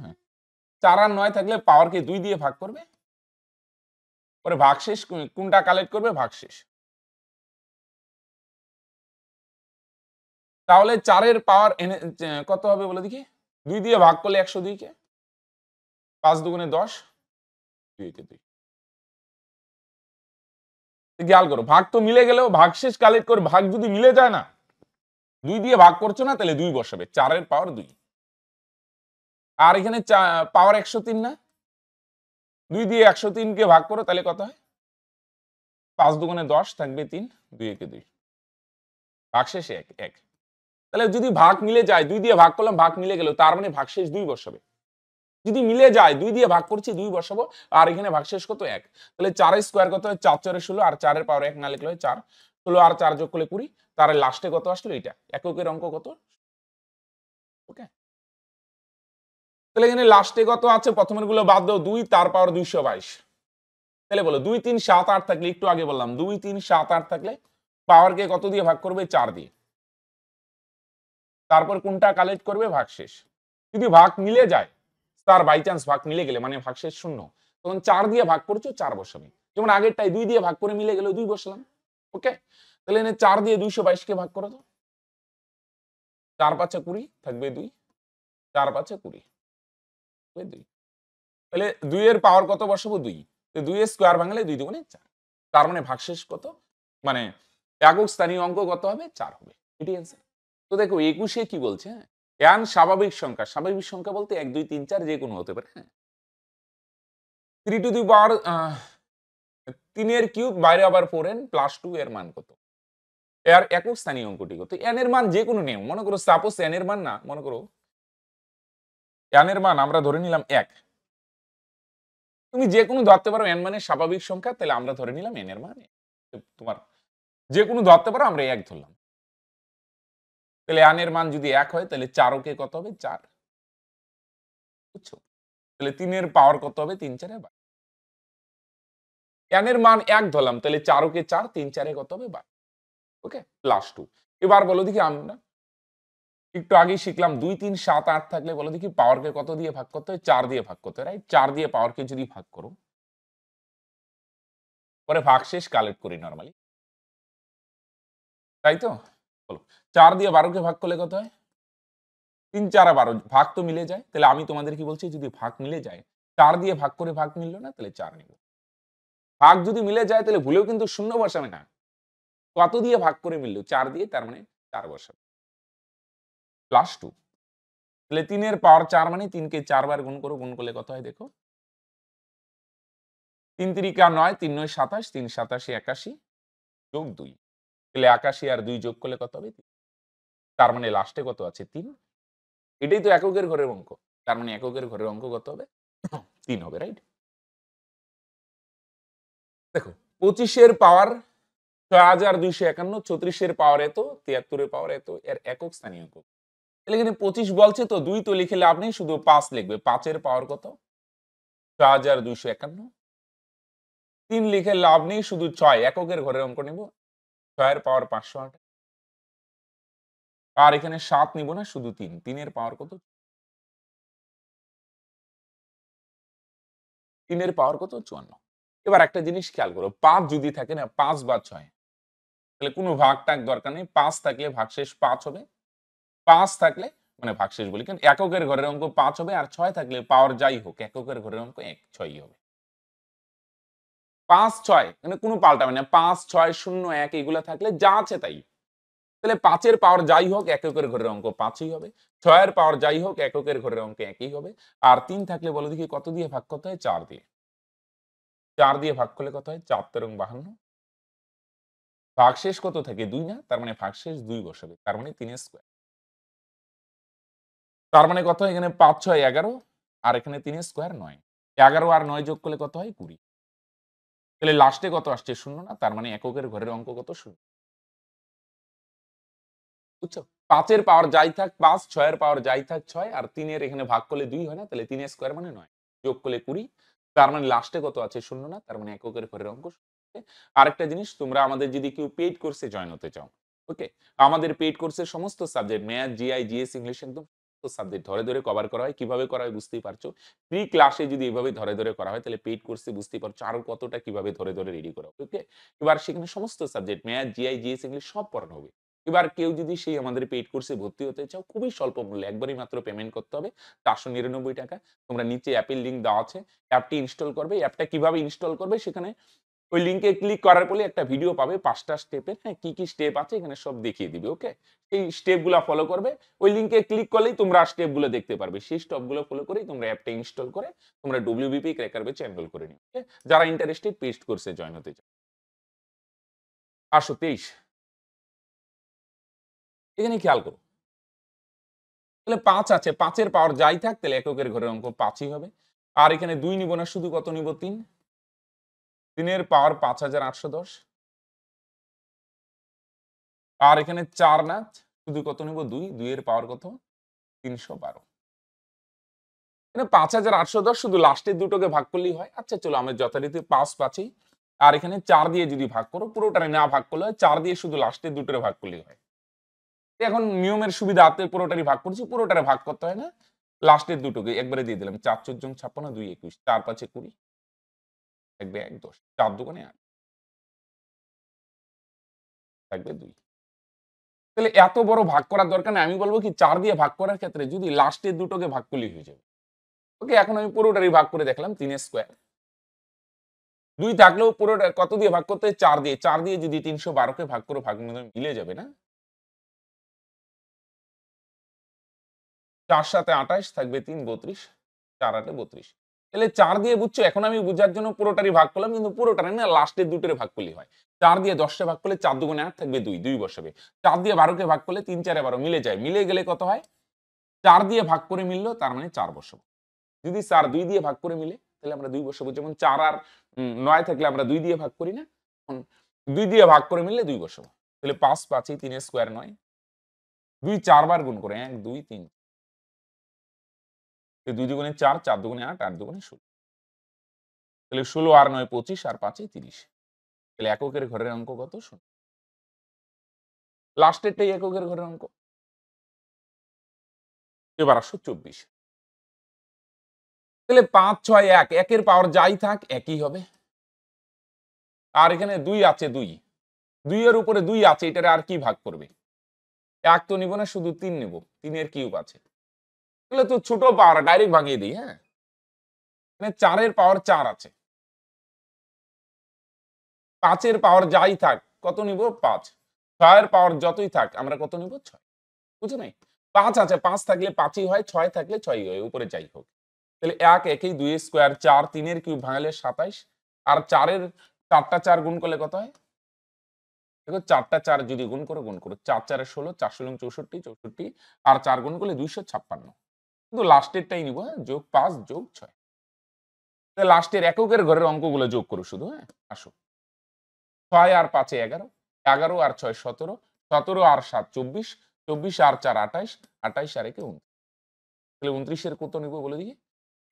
হ্যাঁ 4 আর 9 থাকলে পাওয়ারকে 2 দিয়ে ভাগ করবে পরে ভাগশেষ কোনটা কালেক্ট করবে ভাগশেষ তাহলে 4 এর পাওয়ার কত হবে বলে দেখি 2 দিয়ে ভাগ করলে 102 কে 5 দুগুণে 10 2 কে 2 খেয়াল করো ভাগ তো মিলে গেলেও ভাগশেষ কালেক্ট করে ভাগ যদি মিলে যায় না 2 দিয়ে ভাগ করছো না তাহলে 2 বসাবে 4 এর পাওয়ার 2 আর এখানে পাওয়ার 103 না 2 দিয়ে 103 কে ভাগ করো তাহলে কত হয় 5 দুগুণে 10 থাকবে 3 2 কে 2 ভাগশেষ 1 1 তাহলে যদি ভাগ মিলে যায় 2 দিয়ে ভাগ করলাম ভাগ মিলে গেল তার মানে ভাগশেষ 2 বসাবে যদি মিলে যায় 2 দিয়ে ভাগ করছি 2 বসাবো আর এখানে ভাগশেষ কত 1 তাহলে 4 এর স্কয়ার কত হয় 4 4 16 আর 4 এর পাওয়ার 1 না লিখলে হয় 4 16 আর 4 যোগ করলে 20 তার লাস্টে কত আসলো এটা এককের অঙ্ক কত ওকে তাহলে এখানে লাস্টে কত আছে প্রথমের গুলো বাদ দাও 2 তার পাওয়ার 222 তাহলে বলো 2 3 7 8 থাকলে একটু আগে বললাম 2 3 7 8 থাকলে পাওয়ারকে কত দিয়ে ভাগ করবে 4 দিয়ে তারপর কোনটা কালেক্ট করবে ভাগশেষ যদি ভাগ মিলে যায় তার বাই চান্স ভাগ মিলে গেলে মানে ভাগশেষ 0 তখন 4 দিয়ে ভাগ করছো 4 বসাবে যেমন আগেরটাই 2 দিয়ে ভাগ করে মিলে গেল 2 বসালাম ওকে তাহলে এনে 4 দিয়ে 222 কে ভাগ করো তো 4 5 20 থাকবে 2 4 5 20 2 তাহলে 2 এর পাওয়ার কত বসাবো 2 তো 2 এর স্কয়ার ভাঙলে 2 দুগুণে 4 তার মানে ভাগশেষ কত মানে একক স্থানীয় অঙ্ক কত হবে 4 হবে এটাই অ্যানসার তো দেখো 21 এ কি বলছে হ্যাঁ n স্বাভাবিক সংখ্যা বলতে 1 2 3 4 যে কোনো হতে পারে হ্যাঁ 3 টু দি পাওয়ার 3 এর কিউব বাইরে আবার 4n প্লাস 2 এর মান কত এর একক স্থানীয় অঙ্কটি কত n এর মান যে কোনো নিয়ম মনে করো সাপোজ n এর মান না মনে করো n এর মান আমরা ধরে নিলাম 1 তুমি যে কোনো ধরতে পারো n মানে স্বাভাবিক সংখ্যা তাহলে আমরা ধরে নিলাম n এর মান তোমার যে কোনো ধরতে পারো আমরা 1 ধরলাম তাহলে n এর মান যদি 1 হয় তাহলে 4 কে কত হবে 4 বুঝছো তাহলে 3 এর পাওয়ার কত হবে 3 4 এ n এর মান 1 ধরলাম তাহলে 4 কে 4 3 4 এ কত হবে 12 ওকে প্লাস 2 এবার বলো দেখি আমরা একটু আগেই শিখলাম 2 3 7 8 থাকলে বলো দেখি পাওয়ারকে কত দিয়ে ভাগ করতে হয় 4 দিয়ে ভাগ করতে হয় রাইট 4 দিয়ে পাওয়ারকে যদি ভাগ করো পরে ভাগশেষ কালেক্ট করি নরমালি তাই তো বলো 4 দিয়ে 12 কে ভাগ করলে কত হয় 3 4 12 ভাগ তো মিলে যায় তাহলে আমি তোমাদের কি বলছি যদি ভাগ মিলে যায় 4 দিয়ে ভাগ করে ভাগ মিললো না, তাহলে 4 নিব। ভাগ যদি মিলে যায় তাহলে ভুলেও কিন্তু শূন্য বসাবে না। কত দিয়ে ভাগ করে মিললো? 4 দিয়ে, তার মানে 4 বসাবে। +2। তাহলে 3 এর পাওয়ার 4 মানে 3 কে 4 বার গুণ করো, গুণ করলে কত হয় দেখো? 3 3 9, 3 9 27, 3 87 81 যোগ 2। তাহলে 81 আর 2 যোগ করলে কত হবে? তার মানে লাস্টে কত আছে? 3। এটাই তো এককের ঘরের অঙ্ক। তার মানে এককের ঘরের অঙ্ক কত হবে? 3 হবে, রাইট? দেখো 25 এর পাওয়ার 6251, 34 এর পাওয়ার এত, 73 এর পাওয়ার এত, এর একক স্থানীয় একক। তাহলে এখানে 25 বলছে তো 2 তো লিখে লাভ নেই, শুধু 5 লিখবে। 5 এর পাওয়ার কত? 6251। 3 লিখে লাভ নেই, শুধু 6 এককের ঘরের অঙ্ক নেব। 6 এর পাওয়ার 508। আর এখানে 7 নিব না, শুধু 3। 3 এর পাওয়ার কত? 3 এর পাওয়ার কত? 54। এবার একটা জিনিস খেয়াল করো, 5 যদি থাকে না, 5 বা 6, তাহলে কোনো ভাগ-টাগ দরকার নেই। 5 থাকলে ভাগশেষ 5 হবে। 5 থাকলে মানে ভাগশেষ বলি কারণ এককের ঘরের অঙ্ক 5 হবে, আর 6 থাকলে পাওয়ার যাই হোক এককের ঘরের অঙ্ক 6ই হবে। 5 6 মানে কোনো পাল্টাবে না। 5 6 0 1 এগুলা থাকলে যা আছে তাই। তাহলে 5 এর পাওয়ার যাই হোক এককের ঘরের অঙ্ক 5ই হবে। 6 এর পাওয়ার যাই হোক এককের ঘরের অঙ্ক একই হবে। আর 3 থাকলে বলো দেখি কত দিয়ে ভাগ করতে হয়? 4 দিয়ে। 4 দিয়ে ভাগ করলে কত হয়? 4 তেরং 52। ভাগশেষ কত থাকে? 2 না? তার মানে ভাগশেষ 2 বসাবে। তার মানে 3 স্কয়ার। তার মানে কত? এখানে 5 6 11 আর এখানে 3 স্কয়ার 9। 11 আর 9 যোগ করলে কত হয়? 20। তাহলে লাস্টে কত আসছে? 0 না? তার মানে এককের ঘরের অঙ্ক কত? 0। বুঝছো? 5 এর পাওয়ার যাই থাক 5, 6 এর পাওয়ার যাই থাক 6 আর 3 এর এখানে ভাগ করলে 2 হয় না? তাহলে 3 স্কয়ার মানে 9। যোগ করলে 20। তার মানে লাস্টে কত আছে? 0 না? তার মানে এককের ঘরের অঙ্ক 0। আরেকটা জিনিস, তোমরা আমাদের যদি কেউ পেইড কোর্সে জয়েন হতে চাও, ওকে? আমাদের পেইড কোর্সের সমস্ত subject math, GI, GS, English একদম সাবজেক্ট ধরে, ধরে কভার করা হয়। কিভাবে করা হয় বুঝতেই পারছো। ফ্রি ক্লাসে যদি এভাবে ধরে, ধরে করা হয় তাহলে পেইড কোর্সে বুঝতেই পারছো আরো কতটা কিভাবে ধরে, ধরে রেডি করা হবে, ওকে? এবার সেখানে সমস্ত subject math, GI, GS, English সব পড়ানো হবে। এবার কেউ যদি সেই আমাদের পেইড কোর্সে ভর্তি হতে চাও, খুবই স্বল্প মূল্যে একবারই মাত্র পেমেন্ট করতে হবে ৪৯৯ টাকা। তোমরা নিচে অ্যাপের লিংক দেওয়া আছে। অ্যাপটি ইনস্টল করবে। অ্যাপটা কিভাবে ইনস্টল করবে সেখানে ওই লিংকে ক্লিক করার পরে একটা ভিডিও পাবে ৫ টা স্টেপের, হ্যাঁ? কি, কি স্টেপ আছে এখানে সব দেখিয়ে দিবে, ওকে? এই স্টেপগুলা ফলো করবে। ওই লিংকে ক্লিক করলেই তোমরা স্টেপগুলো দেখতে পারবে। সেই স্টেপগুলো ফলো করেই তোমরা অ্যাপটা ইনস্টল করে তোমরা WBP ক্র্যাকার ব্যাচে এনরোল করে নিও, ওকে? যারা ইন্টারেস্টেড পেইড কোর্সে জয়েন হতে চাও। ৮২৩ এখানে খেয়াল করো। তাহলে ৫ আছে। ৫ এর পাওয়ার যাই থাক তাহলে এককের ঘরের অঙ্ক ৫ই হবে। আর এখানে ২ নিব না, শুধু কত নিব? ৩। ৩ এর পাওয়ার ৫৮১০। আর এখানে ৪ না, শুধু কত নিব? ২। ২ এর পাওয়ার কত? ৩১২। এখানে ৫৮১০ শুধু লাস্টের দুটোকে ভাগ করলেই হয়। আচ্ছা চলো আমরা যথারীতি ৫ ৫ই। আর এখানে ৪ দিয়ে যদি ভাগ করো, পুরোটারে না ভাগ করলে হয়। ৪ দিয়ে শুধু লাস্টের দুটোরে ভাগ করলেই হয়। এখন নিয়মের সুবিধার্থে পুরোটারই ভাগ করছি। পুরোটারে ভাগ করতে হয় না। লাস্টের দুটোকে একবারে দিয়ে দিলাম। ৪ ৪ জন ৫৬, ২ ২১, ৪ ৫ এ ২০, ১ ২ ১ ১০, ৪ ২ ৮, থাকবে ২। তাহলে এত বড় ভাগ করার দরকার নেই। আমি বলব কি ৪ দিয়ে ভাগ করার ক্ষেত্রে যদি লাস্টের দুটোকে ভাগ করলেই হয়ে যাবে। ওকে, এখন আমি পুরোটারই ভাগ করে দেখলাম ৩ স্কয়ার। ২ থাকলেও পুরোটা কত দিয়ে ভাগ করতে হয়? ৪ দিয়ে। ৪ দিয়ে যদি ৩১২ কে ভাগ করো, ভাগ মিলে যাবে না? ৪ ৭ ২৮, থাকবে ৩ ৩২, ৪ ৮ ৩২। তাহলে ৪ দিয়ে বুঝছো? এখন আমি বুঝার জন্য পুরোটারই ভাগ করলাম, কিন্তু পুরোটারে না, লাস্টের দুটোরে ভাগ করলেই হয়। ৪ দিয়ে ১০ কে ভাগ করলে ৪ ২ ৮, থাকবে ২, ২ বসাবে। ৪ দিয়ে ১২ কে ভাগ করলে ৩ ৪ ১২ মিলে যায়। মিলে গেলে কত হয়? ৪ দিয়ে ভাগ করে মিললো, তার মানে ৪ বসাবো। যদি ৪ ২ দিয়ে ভাগ করে মিলে তাহলে আমরা ২ বসাবো। যেমন ৪ আর ৯ থাকলে আমরা ২ দিয়ে ভাগ করি না? ২ দিয়ে ভাগ করে মিললে ২ বসাবো। তাহলে ৫ ৫ ই ৩ স্কয়ার ৯। ২ ৪ বার গুণ করে ১ ২ ৩। ২ দুগুণে ৪, ৪ দুগুণে ৮, ৮ দুগুণে ১৬। তাহলে ১৬ আর ৯ ২৫ আর ৫ এ ৩০। তাহলে এককের ঘরের অঙ্ক কত? ০। লাস্টেরটাই এককের ঘরের অঙ্ক। এবার আসো ২৪। তাহলে ৫ ৬ ১, ১ এর পাওয়ার যাই থাক একই হবে। আর এখানে ২ আছে ২। ২ এর উপরে ২ আছে, এটারে আর কি ভাগ করবে? ১ তো নিব না, শুধু ৩ নিব। ৩ এর কিউব আছে। তাহলে তো ছোট পাওয়ার ডাইরেক্ট ভাঙিয়ে দিই, হ্যাঁ? 4 এর পাওয়ার 4 আছে, 5 এর পাওয়ার যাই থাক কত নিব 5, 6 এর পাওয়ার যতই থাক আমরা কত নিব 6, বুঝো নাই? 5 আছে, 5 থাকলে 5ই হয়, 6 থাকলে 6ই হয়, উপরে যাই হোক। তাহলে 1 1 2 স্কয়ার 4, 3 এর কিউব ভাঙালে 27, আর 4 এর 4টা 4 গুণ করলে কত হয়? দেখো 4টা 4 যদি গুণ করো 4 4 এ 16, 4 16 64, 64 আর 4 গুণ করলে 256। কিন্তু লাস্টেরটাই নিব, হ্যাঁ, যোগ 5 যোগ 6। তাহলে লাস্টের এককের ঘরের অঙ্কগুলো যোগ করো শুধু, হ্যাঁ? আসো। 6 আর 5 এ 11, 11 আর 6 17, 17 আর 7 24, 24 আর 4 28, 28 আর 1 29। তাহলে 29 এর কত নিব বলে দেখি?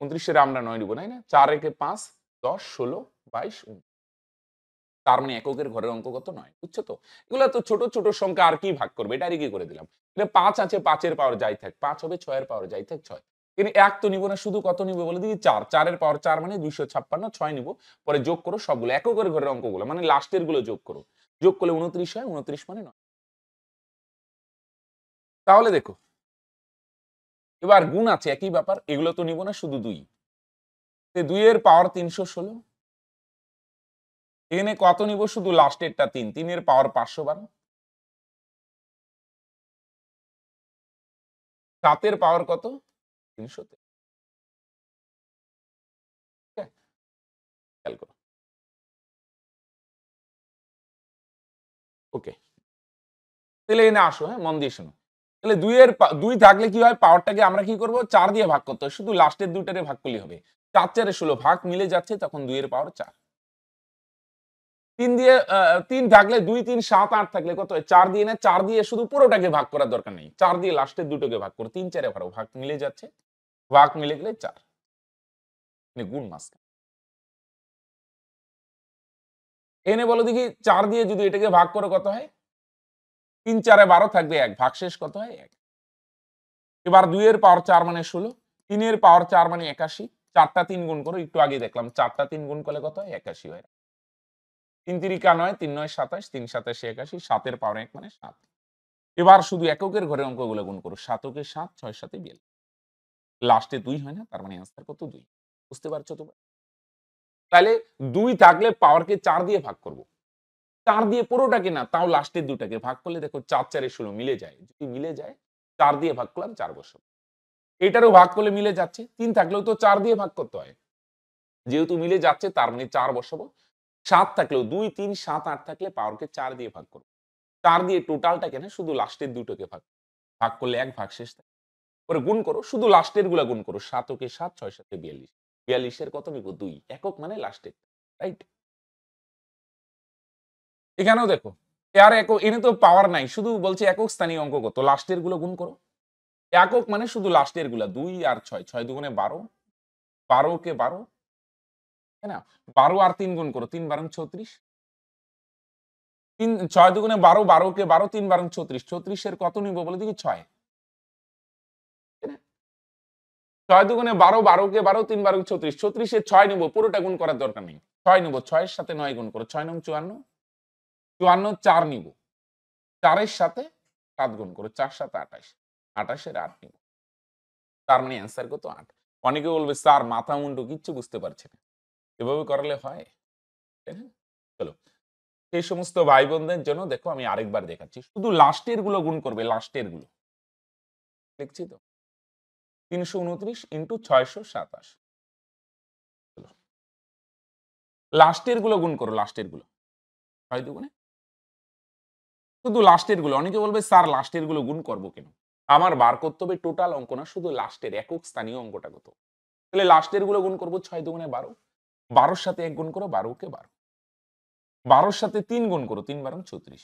29 এর আমরা 9 নিব, তাই না? 4 একে 5, 10, 16, 22, 29। তার মানে এককের ঘরের অঙ্ক কত? 9। বুঝছো তো? এগুলা তো ছোট, ছোট সংখ্যা, আর কি ভাগ করবে? এটারই কি করে দিলাম। এটা 5 আছে, 5 এর পাওয়ার যাই থাক। 5 হবে, 6 এর পাওয়ার যাই থাক 6। কিন্তু 1 তো নিব না, শুধু কত নিব বলে দেখি? 4। 4 এর পাওয়ার 4 মানে 256, 6 নিব। পরে যোগ করো সবগুলো। এককের ঘরের অঙ্কগুলো মানে লাস্টের গুলো যোগ করো। যোগ করলে 29 হয়, 29 মানে 9। তাহলে দেখো, এবার গুণ আছে একই ব্যাপার। এগুলো তো নিব না, শুধু 2। 2 এর পাওয়ার 316। এখানে কত নিব? শুধু লাস্টেরটা 3। 3 এর পাওয়ার 512। 7 এর পাওয়ার কত? 313। খেয়াল করো। ওকে। তাহলে এখানে আসো, হ্যাঁ, মন দিয়ে শোনো। তাহলে 2 এর 2 থাকলে কি হয়? পাওয়ারটাকে আমরা কি করব? 4 দিয়ে ভাগ করতে হয়। শুধু লাস্টের 2 টারে ভাগ করলেই হবে। 4 4 এ 16 ভাগ মিলে যাচ্ছে, তখন 2 এর পাওয়ার 4। 3 দিয়ে 3 থাকলে 2 3 7 8 থাকলে কত হয়? 4 দিয়ে না, 4 দিয়ে শুধু পুরোটাকে ভাগ করার দরকার নেই। 4 দিয়ে লাস্টের দুটোকে ভাগ করো। 3 4 এ ভাগ মিলে যাচ্ছে। ভাগ মিলে গেলে 4। মানে গুণ মাঝখানে। এখানে বলো দেখি, 4 দিয়ে যদি এটাকে ভাগ করো কত হয়? 3 4 এ 12 থাকবে 1, ভাগশেষ কত হয়? 1। এবার 2 এর পাওয়ার 4 মানে 16, 3 এর পাওয়ার 4 মানে 81, 4 টা 3 গুণ করো, একটু আগে দেখলাম 4 টা 3 গুণ করলে কত হয়? 81 হয়। 3 তিরিকা 9, 3 9 27, 3 27 81, 7 এর পাওয়ার 1 মানে 7। এবার শুধু এককের ঘরের অঙ্কগুলো গুণ করো। 7 কে 7, 6 7 এ 42। লাস্টে 2 হয় না, তার মানে অ্যান্সার কত? 2। বুঝতে পারছো তোমরা? তাহলে 2 থাকলে পাওয়ারকে 4 দিয়ে ভাগ করব। 4 দিয়ে পুরোটাকে না, তাও লাস্টের 2 টাকে ভাগ করলে দেখো 4 4 এ 16 মিলে যায়। যদি মিলে যায়, 4 দিয়ে ভাগ করলাম, 4 বসাবো। এটারও ভাগ করলে মিলে যাচ্ছে। 3 থাকলেও তো 4 দিয়ে ভাগ করতে হয়। যেহেতু মিলে যাচ্ছে, তার মানে 4 বসাবো। 7 থাকলেও 2 3 7 8 থাকলে পাওয়ারকে 4 দিয়ে ভাগ করব। 4 দিয়ে টোটালটাকে না, শুধু লাস্টের 2 টাকে ভাগ। ভাগ করলে 1, ভাগশেষ থাকে। পরে গুণ করো, শুধু লাস্টের গুলা গুণ করো। 7 কে 7, 6 7 এ 42। 42 এর কত নিব? 2। একক মানে লাস্টের। রাইট? এখানেও দেখো, আর একক এনে তো পাওয়ার নাই। শুধু বলছে একক স্থানীয় অঙ্ক কত? লাস্টের গুলো গুণ করো। একক মানে শুধু লাস্টের গুলা। 2 আর 6, 6 দুগুণে 12, 12 কে 12, তাই না? 12 আর 3 গুণ করো। 3 12 36। 3 6 দুগুণে 12, 12 কে 12, 3 12 36। 36 এর কত নিব বলে দেখি? 6। তাই না? 6 দুগুণে 12, 12 কে 12, 3 12 36। 36 এর 6 নিব, পুরোটা গুণ করার দরকার নেই। 6 নিব, 6 এর সাথে 9 গুণ করো। 6 9 54, 54 4 নিব। 4 এর সাথে 7 গুণ করো। 4 7 28, 28 এর 8 নিব। তার মানে অ্যান্সার কত? 8। অনেকে বলবে, স্যার মাথা মুন্ডু কিচ্ছু বুঝতে পারছি না। এভাবে করালে হয়? তাই না? চলো, সেই সমস্ত ভাই বোনদের জন্য দেখো আমি আরেকবার দেখাচ্ছি। শুধু লাস্টের গুলো গুণ করবে, লাস্টের গুলো। লিখছি তো। 329 ইন্টু 627। চলো, লাস্টের গুলো গুণ করো, লাস্টের গুলো। 6 দুগুণে, শুধু লাস্টের গুলো। অনেকে বলবে, স্যার লাস্টের গুলো গুণ করবো কেন? আমার বার করতে হবে টোটাল অঙ্ক না, শুধু লাস্টের একক স্থানীয় অঙ্কটা কত। তাহলে লাস্টের গুলো গুণ করবো। 6 দুগুণে 12, 12 এর সাথে 1 গুণ করো, 12 কে 12, 12 এর সাথে 3 গুণ করো, 3 12 36।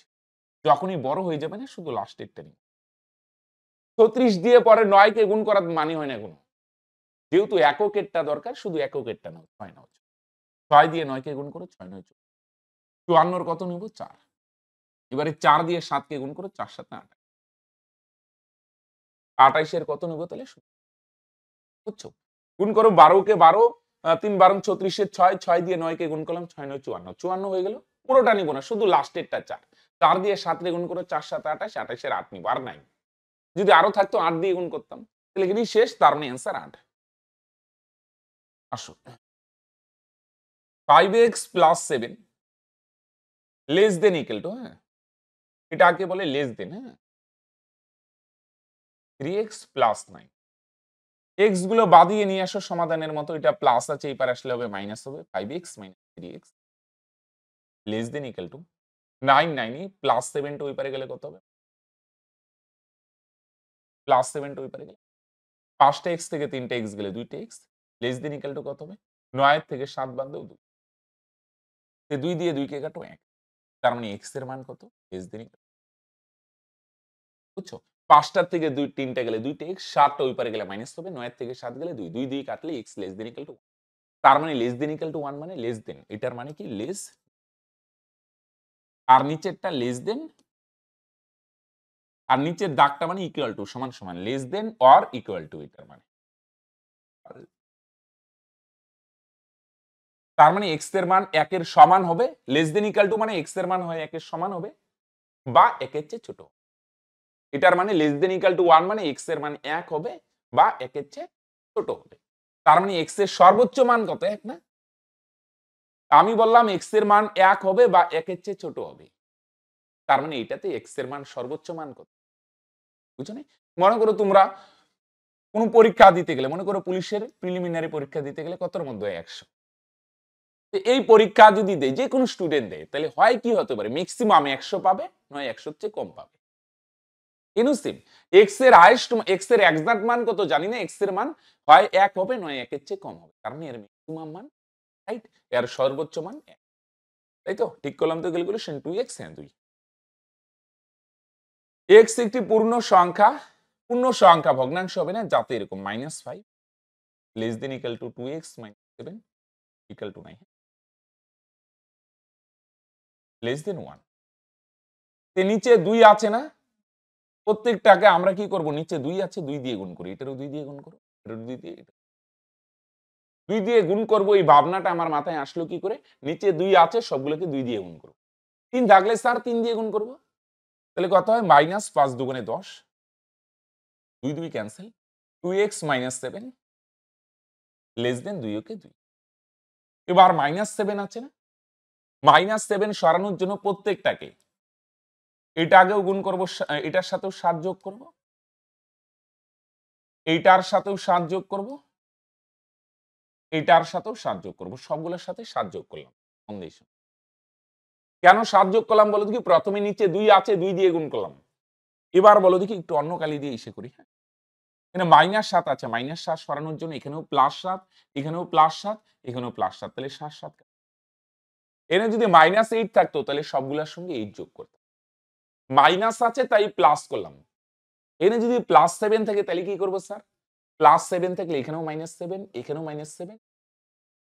যখনই বড় হয়ে যাবে না, শুধু লাস্টেরটা নিও। 36 দিয়ে পরে 9 কে গুণ করার মানে হয় না কোনো। যেহেতু এককেরটা দরকার, শুধু এককেরটা নাও, 6 নাও। 6 দিয়ে 9 কে গুণ করো, 6 9 54 কত নিব? 4। এবারে 4 দিয়ে 7 কে গুণ করো, 4 7 28। 28 এর কত নিব তাহলে? বুঝছো? গুণ করো, 12 কে 12, 3 12 36 এর 6, 6 দিয়ে 9 কে গুণ করলাম, 6 9 54, 54 হয়ে গেল। পুরোটা নিব না, শুধু লাস্টেরটা 4। 4 দিয়ে 7 রে গুণ করো, 4 7 28, 28 এর 8 নিব, আর নাই। যদি আরো থাকতো 8 দিয়ে গুণ করতাম। তাহলে এখানেই শেষ, তার মানে অ্যান্সার 8। আসো 5x plus 7 less than equal two, হ্যাঁ এটা আগে বলে লেস দেন, হ্যাঁ 3x প্লাস 9, এক্স গুলো বাদিয়ে নিয়ে আসো সমাধানের মতো, এটা প্লাস আছে এই পারে আসলে হবে মাইনাস হবে 5x minus 3x less than equal to 9 9 plus 7 টু ওই পারে গেলে কত হবে, প্লাস 7 টু ওই পারে গেলে 5টা x থেকে 3টা x গেলে 2টা x less than equal two কত হবে, 9 থেকে 7 বাদ দাও 2, 2 দিয়ে 2 কে কাটো 1, তার মানে x এর মান কত লেস দেন, বুঝছো 5টার থেকে 3টা গেলে 2টা x, 7টা ওই পারে গেলে মাইনাস হবে, 9 থেকে 7 গেলে 2, 2 দিয়ে কাটলে x less than equal two, তার মানে লেস দেন ইকুয়াল টু 1 মানে লেস দেন, এটার মানে কি লেস, আর নিচেরটা লেস দেন, আর নিচের দাগটা মানে ইকুয়াল টু সমান সমান less than or equal to, এটার মানে তার মানে x এর মান 1 এর সমান হবে, লেস দেন ইকুয়াল টু মানে x এর মান হয় 1 এর সমান হবে বা 1 এর চেয়ে ছোট, এটার মানে লেস দেন ইকুয়াল টু 1 মানে x এর মান 1 হবে বা 1 এর চেয়ে ছোট হবে, তার মানে x এর সর্বোচ্চ মান কত 1 না, আমি বললাম x এর মান 1 হবে বা 1 এর চেয়ে ছোট হবে, তার মানে এটাতে x এর মান সর্বোচ্চ মান কত, বুঝছো না? মনে করো তোমরা কোন পরীক্ষা দিতে গেলে, মনে করো পুলিশের প্রিলিমিনারি পরীক্ষা দিতে গেলে কতর মধ্যে 100, এই পরীক্ষা যদি দেয় যে কোনো স্টুডেন্ট দেয় তাহলে হয় কি হতে পারে ম্যাক্সিমাম 100 পাবে, নয় 100 চেয়ে কম পাবে, ইনুসিম x এর হাইয়েস্ট x এর এক্সাক্ট মান কত জানি না, x এর মান হয় 1 হবে নয় 1 এর চেয়ে কম হবে, কারণ এর ম্যাক্সিমাম মান, রাইট, এর সর্বোচ্চ মান 1, তাই তো ঠিক করলাম তো ক্যালকুলেশন 2x হ্যাঁ 2, x একটি পূর্ণ সংখ্যা ভগ্নাংশ হবে না যাতে এরকম -5 less than equal two 2x minus 7 equal to 9 less than 1, তে নিচে 2 আছে না, প্রত্যেকটাকে আমরা কি করব, নিচে 2 আছে 2 দিয়ে গুণ করি, এটারও 2 দিয়ে গুণ করো, এটারও 2 দিয়ে, 2 দিয়ে গুণ করব, এই ভাবনাটা আমার মাথায় আসলো কি করে, নিচে 2 আছে সবগুলোকে 2 দিয়ে গুণ করব, 3 থাকলে স্যার 3 দিয়ে গুণ করব, তাহলে কত হয় -5 দুগুণে 10, 2 2 cancel, 2x minus 7 less than 2 ওকে 2, এবার -7 আছে না, -7 সরানোর জন্য প্রত্যেকটাকে এটা আগেও গুণ করব, এটার সাথেও 7 যোগ করব, এইটার সাথেও 7 যোগ করব, এইটার সাথেও 7 যোগ করব, সবগুলোর সাথে 7 যোগ করলাম, কেন 7 যোগ করলাম বলো দেখি, প্রথমে নিচে 2 আছে 2 দিয়ে গুণ করলাম, এবার বলো দেখি একটু অন্য কালি দিয়ে ইসে করি, হ্যাঁ এখানে -7 আছে, -7 সরানোর জন্য এখানেও +7, এখানেও +7, এখানেও +7, তাহলে 7 7, এখানে যদি -8 থাকতো তাহলে সবগুলোর সঙ্গে 8 যোগ করতাম, মাইনাস আছে তাই প্লাস করলাম, এখানে যদি +7 থাকে তাহলে কি করব স্যার, +7 থাকলে এখানেও -7 এখানেও -7,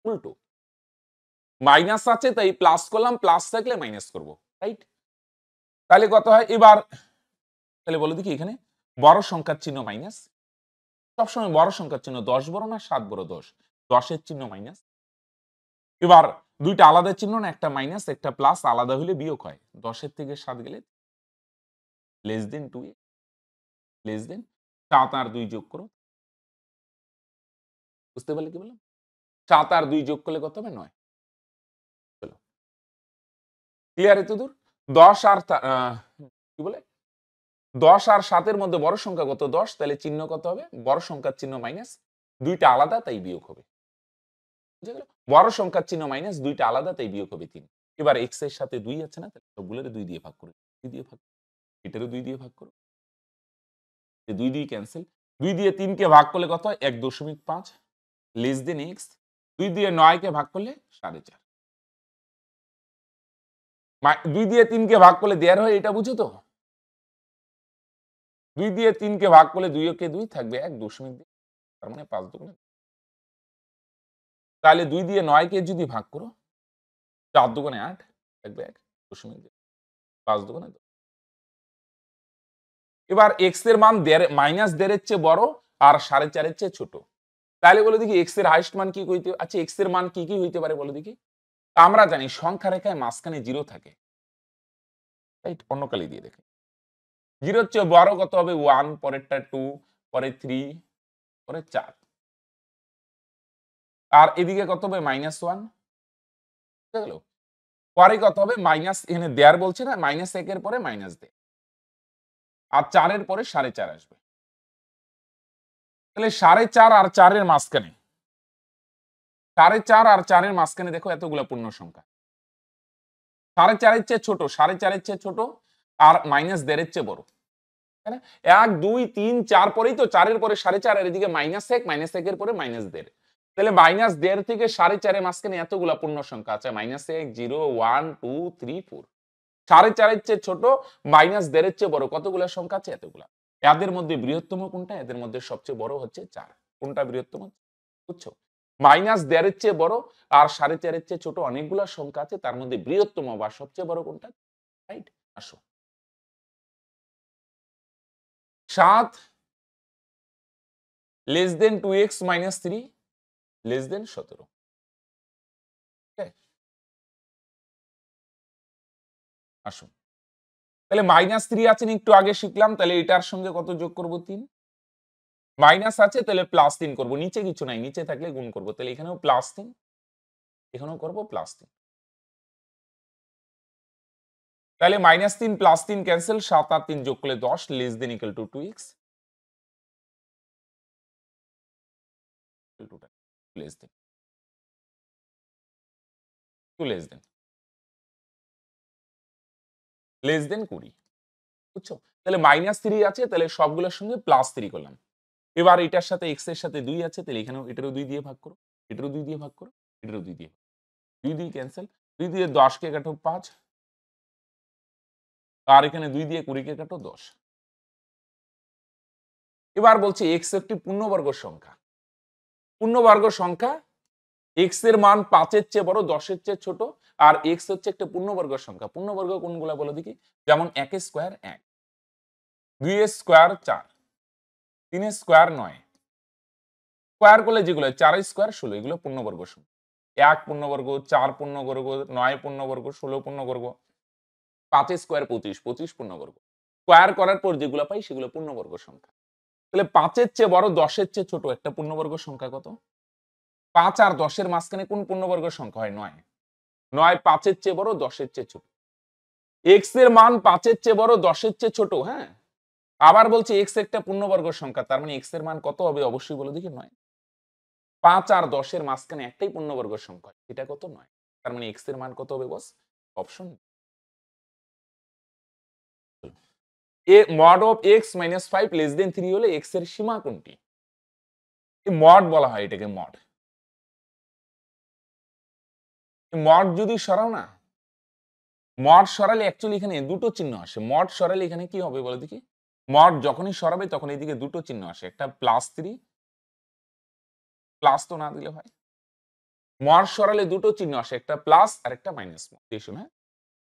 উল্টো মাইনাস আছে তাই প্লাস করলাম, প্লাস থাকলে মাইনাস করব, রাইট, তাহলে কত হয় এবার, তাহলে বলো দেখি এখানে বড় সংখ্যার চিহ্ন মাইনাস, সবসময় বড় সংখ্যার চিহ্ন 10 বড় না 7 বড়, 10 এর চিহ্ন মাইনাস, এবার দুইটা আলাদা চিহ্ন না, একটা মাইনাস একটা প্লাস, আলাদা হলে বিয়োগ হয়, 10 এর থেকে 7 গেলে লেস দেন 2, লেস দেন 7 আর 2 যোগ করো, বুঝতে পারলে কি বললাম, 7 আর 2 যোগ করলে কত হবে 9, চলো ক্লিয়ার এতদূর, 10 আর কি বলে 10 আর 7 এর মধ্যে বড় সংখ্যা কত 10, তাহলে চিহ্ন কত হবে, বড় সংখ্যার চিহ্ন মাইনাস, দুইটা আলাদা তাই বিয়োগ হবে, বুঝা গেল, বড় সংখ্যার চিহ্ন মাইনাস, দুইটা আলাদা তাই বিয়োগ হবে 3, এবার x এর সাথে 2 আছে না, তাহলে সবগুলোরে 2 দিয়ে ভাগ করো, 2 দিয়ে ভাগ, এটারও 2 দিয়ে ভাগ করো, 2 2 ক্যান্সেল, 2 দিয়ে 3 কে ভাগ করলে কত হয় 1.5 লেস দেন x, 2 দিয়ে 9 কে ভাগ করলে 4.5, 2 দিয়ে 3 কে ভাগ করলে দেয়ার হয়, এটা বুঝো তো, 2 দিয়ে 3 কে ভাগ করলে 2 কে 2 থাকবে 1.2, তার মানে 5 দুগুণে, তাহলে 2 দিয়ে 9 কে যদি ভাগ করো 4 দুগুণে 8 থাকবে 1.2, 5 দুগুণে 2, এবার x এর মান -1.5 এর চেয়ে বড় আর 4.5 এর চেয়ে ছোট, তাহলে বলো দেখি x এর হাইয়েস্ট মান কি হইতে, আচ্ছা x এর মান কি হইতে পারে বলো দেখি, আমরা জানি সংখ্যা রেখায় মাঝখানে 0 থাকে, রাইট, অন্য কালি দিয়ে দেখি, 0 এর চেয়ে বড় কত হবে 1, পরেরটা 2, পরে 3, পরে 4, আর এদিকে কত হবে -1 বুঝা গেল? পরে কত হবে মাইনাস, এখানে দেয়ার বলছে না, -1 এর পরে মাইনাস দেয়। আর 4 এর পরে 4.5 আসবে। তাহলে 4.5 আর 4 এর মাঝখানে, 4.5 আর 4 এর মাঝখানে দেখো এতগুলা পূর্ণ সংখ্যা। 4.5 এর চেয়ে ছোট, 4.5 এর চেয়ে ছোট আর -1.5 এর চেয়ে বড়। তাই না? 1, 2, 3, 4 পরেই তো 4 এর পরে 4.5 আর এদিকে -1, -1 এর পরে -1.5। তাহলে -1.5 থেকে 4.5 এর মাঝখানে এতগুলা পূর্ণ সংখ্যা আছে। -1, 0, 1, 2, 3, 4। 4.5 এর চেয়ে ছোট, -1.5 এর চেয়ে বড় কতগুলা সংখ্যা আছে? এতগুলা। এদের মধ্যে বৃহত্তম কোনটা? এদের মধ্যে সবচেয়ে বড় হচ্ছে 4। কোনটা বৃহত্তম? বুঝছো? -1.5 এর চেয়ে বড় আর 4.5 এর চেয়ে ছোট অনেকগুলা সংখ্যা আছে, তার মধ্যে বৃহত্তম বা সবচেয়ে বড় কোনটা? রাইট? আসো। 7 less than 2x minus 3 less than 17। ওকে? আসো। তাহলে -3 আছে না, একটু আগে শিখলাম, তাহলে এটার সঙ্গে কত যোগ করব? 3। মাইনাস আছে তাহলে +3 করব। নিচে কিছু নাই, নিচে থাকলে গুণ করব। তাহলে এখানেও +3, এখানেও করব +3। তাহলে -3 +3 ক্যানসেল, 7 আর 3 যোগ করলে 10 less than equal to 2x equal to less than 2 less than 20। বুঝছো? তাহলে -3 আছে, তাহলে সবগুলোর সঙ্গে +3 করলাম। এবার এটার সাথে x এর সাথে 2 আছে, তাহলে এখানেও এটারও 2 দিয়ে ভাগ করো, এটারও 2 দিয়ে ভাগ করো, এটারও 2 দিয়ে। 2 দিয়ে ক্যানসেল, 2 দিয়ে 10 কে কাটো 5, আর এখানে 2 দিয়ে 20 কে কাটো 10। এবার বলছি x একটি পূর্ণবর্গ সংখ্যা। পূর্ণবর্গ সংখ্যা, x এর মান 5 এর চেয়ে বড়, 10 এর চেয়ে ছোট, আর x হচ্ছে একটা পূর্ণবর্গ সংখ্যা। পূর্ণবর্গ কোনগুলা বলো দেখি? যেমন 1 এর স্কয়ার 1, 2 এর স্কয়ার 4, 3 এর স্কয়ার 9। স্কয়ার করলে যেগুলো 4 এর স্কয়ার 16, এগুলো পূর্ণবর্গ সংখ্যা। 1 পূর্ণবর্গ, 4 পূর্ণবর্গ, 9 পূর্ণবর্গ, 16 পূর্ণবর্গ, 5 এর স্কয়ার 25, 25 পূর্ণবর্গ। স্কয়ার করার পর যেগুলো পাই সেগুলো পূর্ণবর্গ সংখ্যা। তাহলে 5 এর চেয়ে বড়, 10 এর চেয়ে ছোট একটা পূর্ণবর্গ সংখ্যা কত? 5 আর 10 এর মাঝখানে কোন পূর্ণবর্গ সংখ্যা হয়? 9। 9 5 এর চেয়ে বড়, 10 এর চেয়ে ছোট। x এর মান 5 এর চেয়ে বড়, 10 এর চেয়ে ছোট, হ্যাঁ? আবার বলছি x একটা পূর্ণবর্গ সংখ্যা, তার মানে x এর মান কত হবে? অবশ্যই বলে দেখি 9। 5 আর 10 এর মাঝখানে একটাই পূর্ণবর্গ সংখ্যা, এটা কত? 9। তার মানে x এর মান কত হবে boss? Option A mod of x minus 5 less than 3 হলে x এর সীমা কোনটি? মড বলা হয় এটাকে, মড। মড যদি সরাও না, মড সরালে অ্যাকচুয়ালি এখানে দুটো চিহ্ন আসে। মড সরালে এখানে কি হবে বলো দেখি? মড যখনই সরাবে তখন এদিকে দুটো চিহ্ন আসে, একটা +3, প্লাস তো না দিলে হয়। মড সরালে দুটো চিহ্ন আসে, একটা প্লাস আর একটা মাইনাস। দেখুন, হ্যাঁ,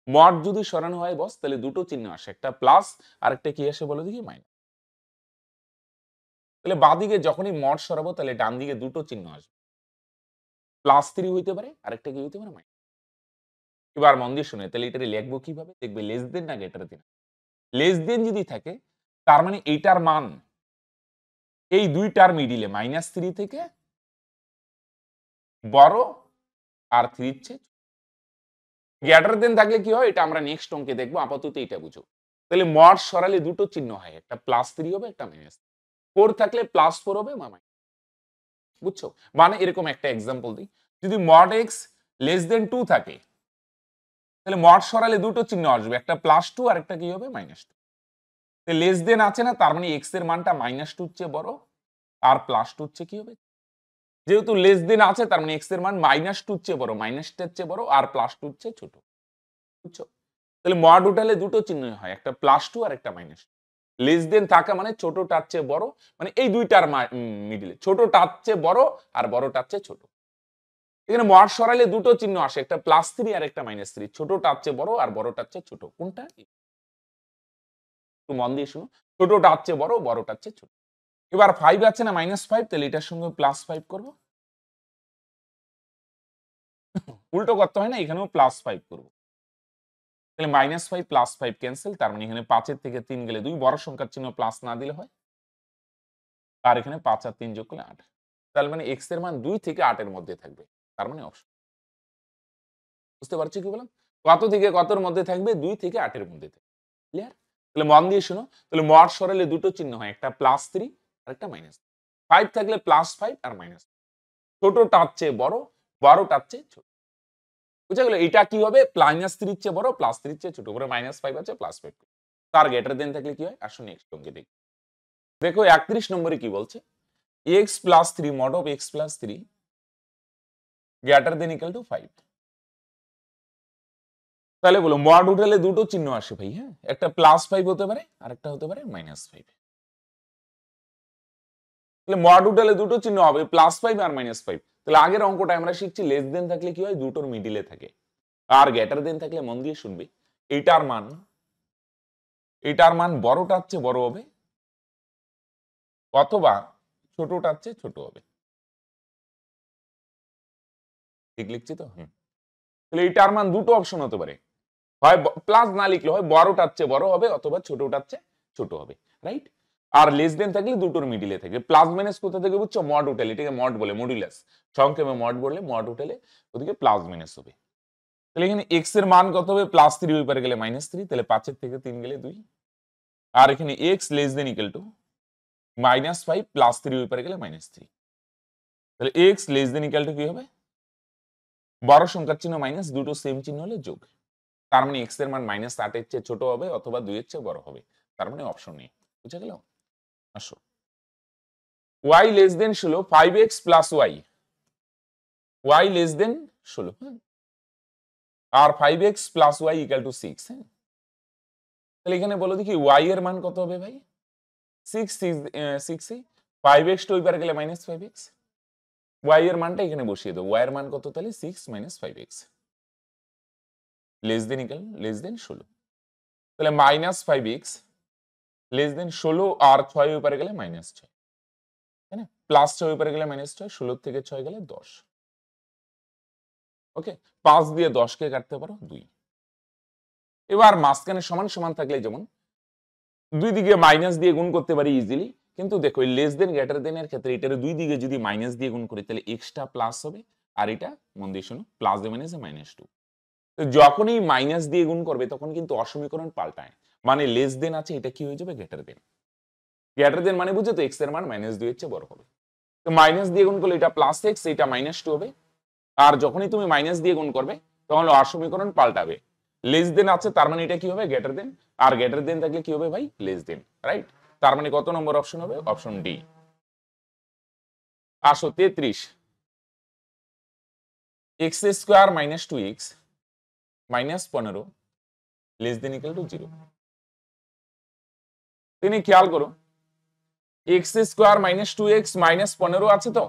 মড যদি সরানো হয় বস, তাহলে দুটো চিহ্ন আসে, একটা প্লাস আর একটা কি আসে বলো দেখি? মাইনাস। তাহলে বাঁদিকে যখনই মড সরাবো তাহলে ডান দিকে দুটো চিহ্ন আসবে, +3 হইতে পারে আর একটা কি হইতে পারে? মাইনাস। এবার মন দিয়ে শুনে, তাহলে এটা লিখবো কিভাবে? দেখবে লেস দেন না গ্রেটার দেন। লেস দেন যদি থাকে তার মানে এইটার মান এই দুইটার মিডিলে -3 থেকে বড় আর 3 এর চেয়ে গ্রেটার দেন থাকলে কি হয়? এটা আমরা নেক্সট অঙ্কে দেখবো, আপাতত এটা বুঝো। তাহলে মড সরালে দুটো চিহ্ন হয়, একটা +3 হবে, একটা -। 4 থাকলে +4 হবে বা মাইনাস। বুঝছো? মানে এরকম একটা এক্সাম্পল দিই। যদি মড x লেস দেন 2 থাকে, তাহলে মড সরালে দুটো চিহ্ন আসবে, একটা +2 আর একটা কি হবে? -2। তো লেস দেন আছে না, তার মানে x এর মানটা -2 এর চেয়ে বড় আর +2 এর চেয়ে কি হবে? যেহেতু লেস দেন আছে তার মানে x এর মান -2 এর চেয়ে বড়, -টা এর চেয়ে বড় আর +2 এর চেয়ে ছোট। বুঝছো? তাহলে মড উঠালে দুটো চিহ্নই হয়, একটা +2 আর একটা -2। লেস দেন থাকা মানে ছোটটার চেয়ে বড়, মানে এই দুইটার মিডলে ছোটটার চেয়ে বড় আর বড়টার চেয়ে ছোট। এখানে মড সরাইলে দুটো চিহ্ন আসে, একটা +3 আর একটা -3। ছোটটার চেয়ে বড় আর বড়টার চেয়ে ছোট। কোনটা? একটু মন দিয়ে শুনো। ছোটটার চেয়ে বড়, বড়টার চেয়ে ছোট। এবার 5 আছে না, -5, তাহলে এটার সঙ্গে +5 করব। উল্টো করতে হয় না, এখানেও +5 করব। তাহলে -5 +5 ক্যানসেল, তার মানে এখানে 5 এর থেকে 3 গেলে 2, বড় সংখ্যার চিহ্ন প্লাস না দিলে হয়। আর এখানে 5 আর 3 যোগ করলে 8। তার মানে এক্স এর মান 2 থেকে 8 এর মধ্যে থাকবে, তার মানে অপশন। বুঝতে পারছো কি বললাম? কত থেকে কতর মধ্যে থাকবে? 2 থেকে 8 এর মধ্যে থাকবে। ক্লিয়ার? তাহলে মন দিয়ে শোনো, তাহলে মড সরালে দুটো চিহ্ন হয়, একটা +3 আর একটা -3। 5 থাকলে +5 আর মাইনাস। ছোটটার চেয়ে বড়, বড়টার চেয়ে ছোট। বুঝা গেল? এটা কি হবে? -3 এর চেয়ে বড়, +3 এর চেয়ে ছোট। উপরে -5 আছে, +5। তার গ্রেটার দেন থাকলে কি হয়? আসুন নেক্সট অঙ্কে দেখি। দেখো 31 নম্বরে কি বলছে? x + 3 mod of x + 3 greater than equal to 5। তাহলে বলো মড উঠালে দুটো চিহ্ন আসে ভাই, হ্যাঁ? একটা +5 হতে পারে আর একটা হতে পারে -5। তাহলে মড উঠালে দুটো চিহ্ন হবে, +5 আর -5। তাহলে আগের অঙ্কটা আমরা শিখছি লেস দেন থাকলে কি হয়? দুটোর মিডিলে থাকে। আর গ্রেটার দেন থাকলে মন দিয়ে শুনবি, এটার মান বড়টার চেয়ে বড় হবে অথবা ছোটটার চেয়ে ছোট হবে। ঠিক লিখছি তো? তাহলে এটার মান দুটো অপশন হতে পারে, হয় প্লাস না লিখলে হয় বড়টার চেয়ে বড় হবে অথবা ছোটটার চেয়ে ছোট হবে, রাইট? আর লেস দেন থাকলে দুটোর মিডিলে থাকে। প্লাস মাইনাস কোথা থেকে বুঝছো? মড উঠালে, এটাকে মড বলে, মডুলাস। সংক্ষেপে মড বললে, মড উঠালে ওদিকে প্লাস মাইনাস হবে। তাহলে এখানে এক্স এর মান কত হবে? +3 ওই পারে গেলে -3, তাহলে 5 এর থেকে 3 গেলে 2। আর এখানে x less than equal to -5 +3 ওই পারে গেলে -3। তাহলে x less than equal two কি হবে? বড় সংখ্যার চিহ্ন মাইনাস, দুটো সেম চিহ্ন হলে যোগ। তার মানে এক্স এর মান -8 এর চেয়ে ছোট হবে অথবা 2 এর চেয়ে বড় হবে। তার মানে অপশন নেই। বুঝা গেল? আসো y less than 16 5x plus y less than 16, হ্যাঁ? আর 5x plus y equal to 6, হ্যাঁ? তাহলে এখানে বলো দেখি y এর মান কত হবে ভাই? 6 5x তো ওই পারে গেলে -5x। y এর মানটা এখানে বসিয়ে দাও। y এর মান কত তাহলে? 6 - 5x less than equal less than 16। তাহলে -5x লেস দেন 16 আর 6 ওই পারে গেলে -6, তাই না? +6 ওই পারে গেলে -6, 16 থেকে 6 গেলে 10। ওকে, 5 দিয়ে 10 কে কাটতে পারো 2। এবার মাঝখানে সমান সমান থাকলে যেমন দুই দিকে মাইনাস দিয়ে গুণ করতে পারি ইজিলি, কিন্তু দেখো এই লেস দেন গ্রেটার দেন এর ক্ষেত্রে এটার দুই দিকে যদি মাইনাস দিয়ে গুণ করি তাহলে এক্সটা প্লাস হবে, আর এটা মন দিয়ে শোনো প্লাস দিয়ে মাইনাসে -2। তো যখনই মাইনাস দিয়ে গুণ করবে তখন কিন্তু অসমীকরণ পাল্টায়, মানে লেস দেন আছে এটা কি হয়ে যাবে? Greater than. গ্রেটার দেন মানে বুঝছো তো এক্স এর মান -2 এর চেয়ে বড় হবে। তো মাইনাস দিয়ে গুণ করলে এটা প্লাস এক্স, এটা -2 হবে। আর যখনই তুমি মাইনাস দিয়ে গুণ করবে তখন অসমীকরণ পাল্টাবে। লেস দেন আছে তার মানে এটা কি হবে? Greater than. আর গ্রেটার দেন থাকলে কি হবে ভাই? Less than, right? তার মানে কত নম্বর অপশন হবে? Option D. আসো 33, x² - 2x -15 less than equal two 0। তিনি খেয়াল করো x² - 2x -15 আছে তো,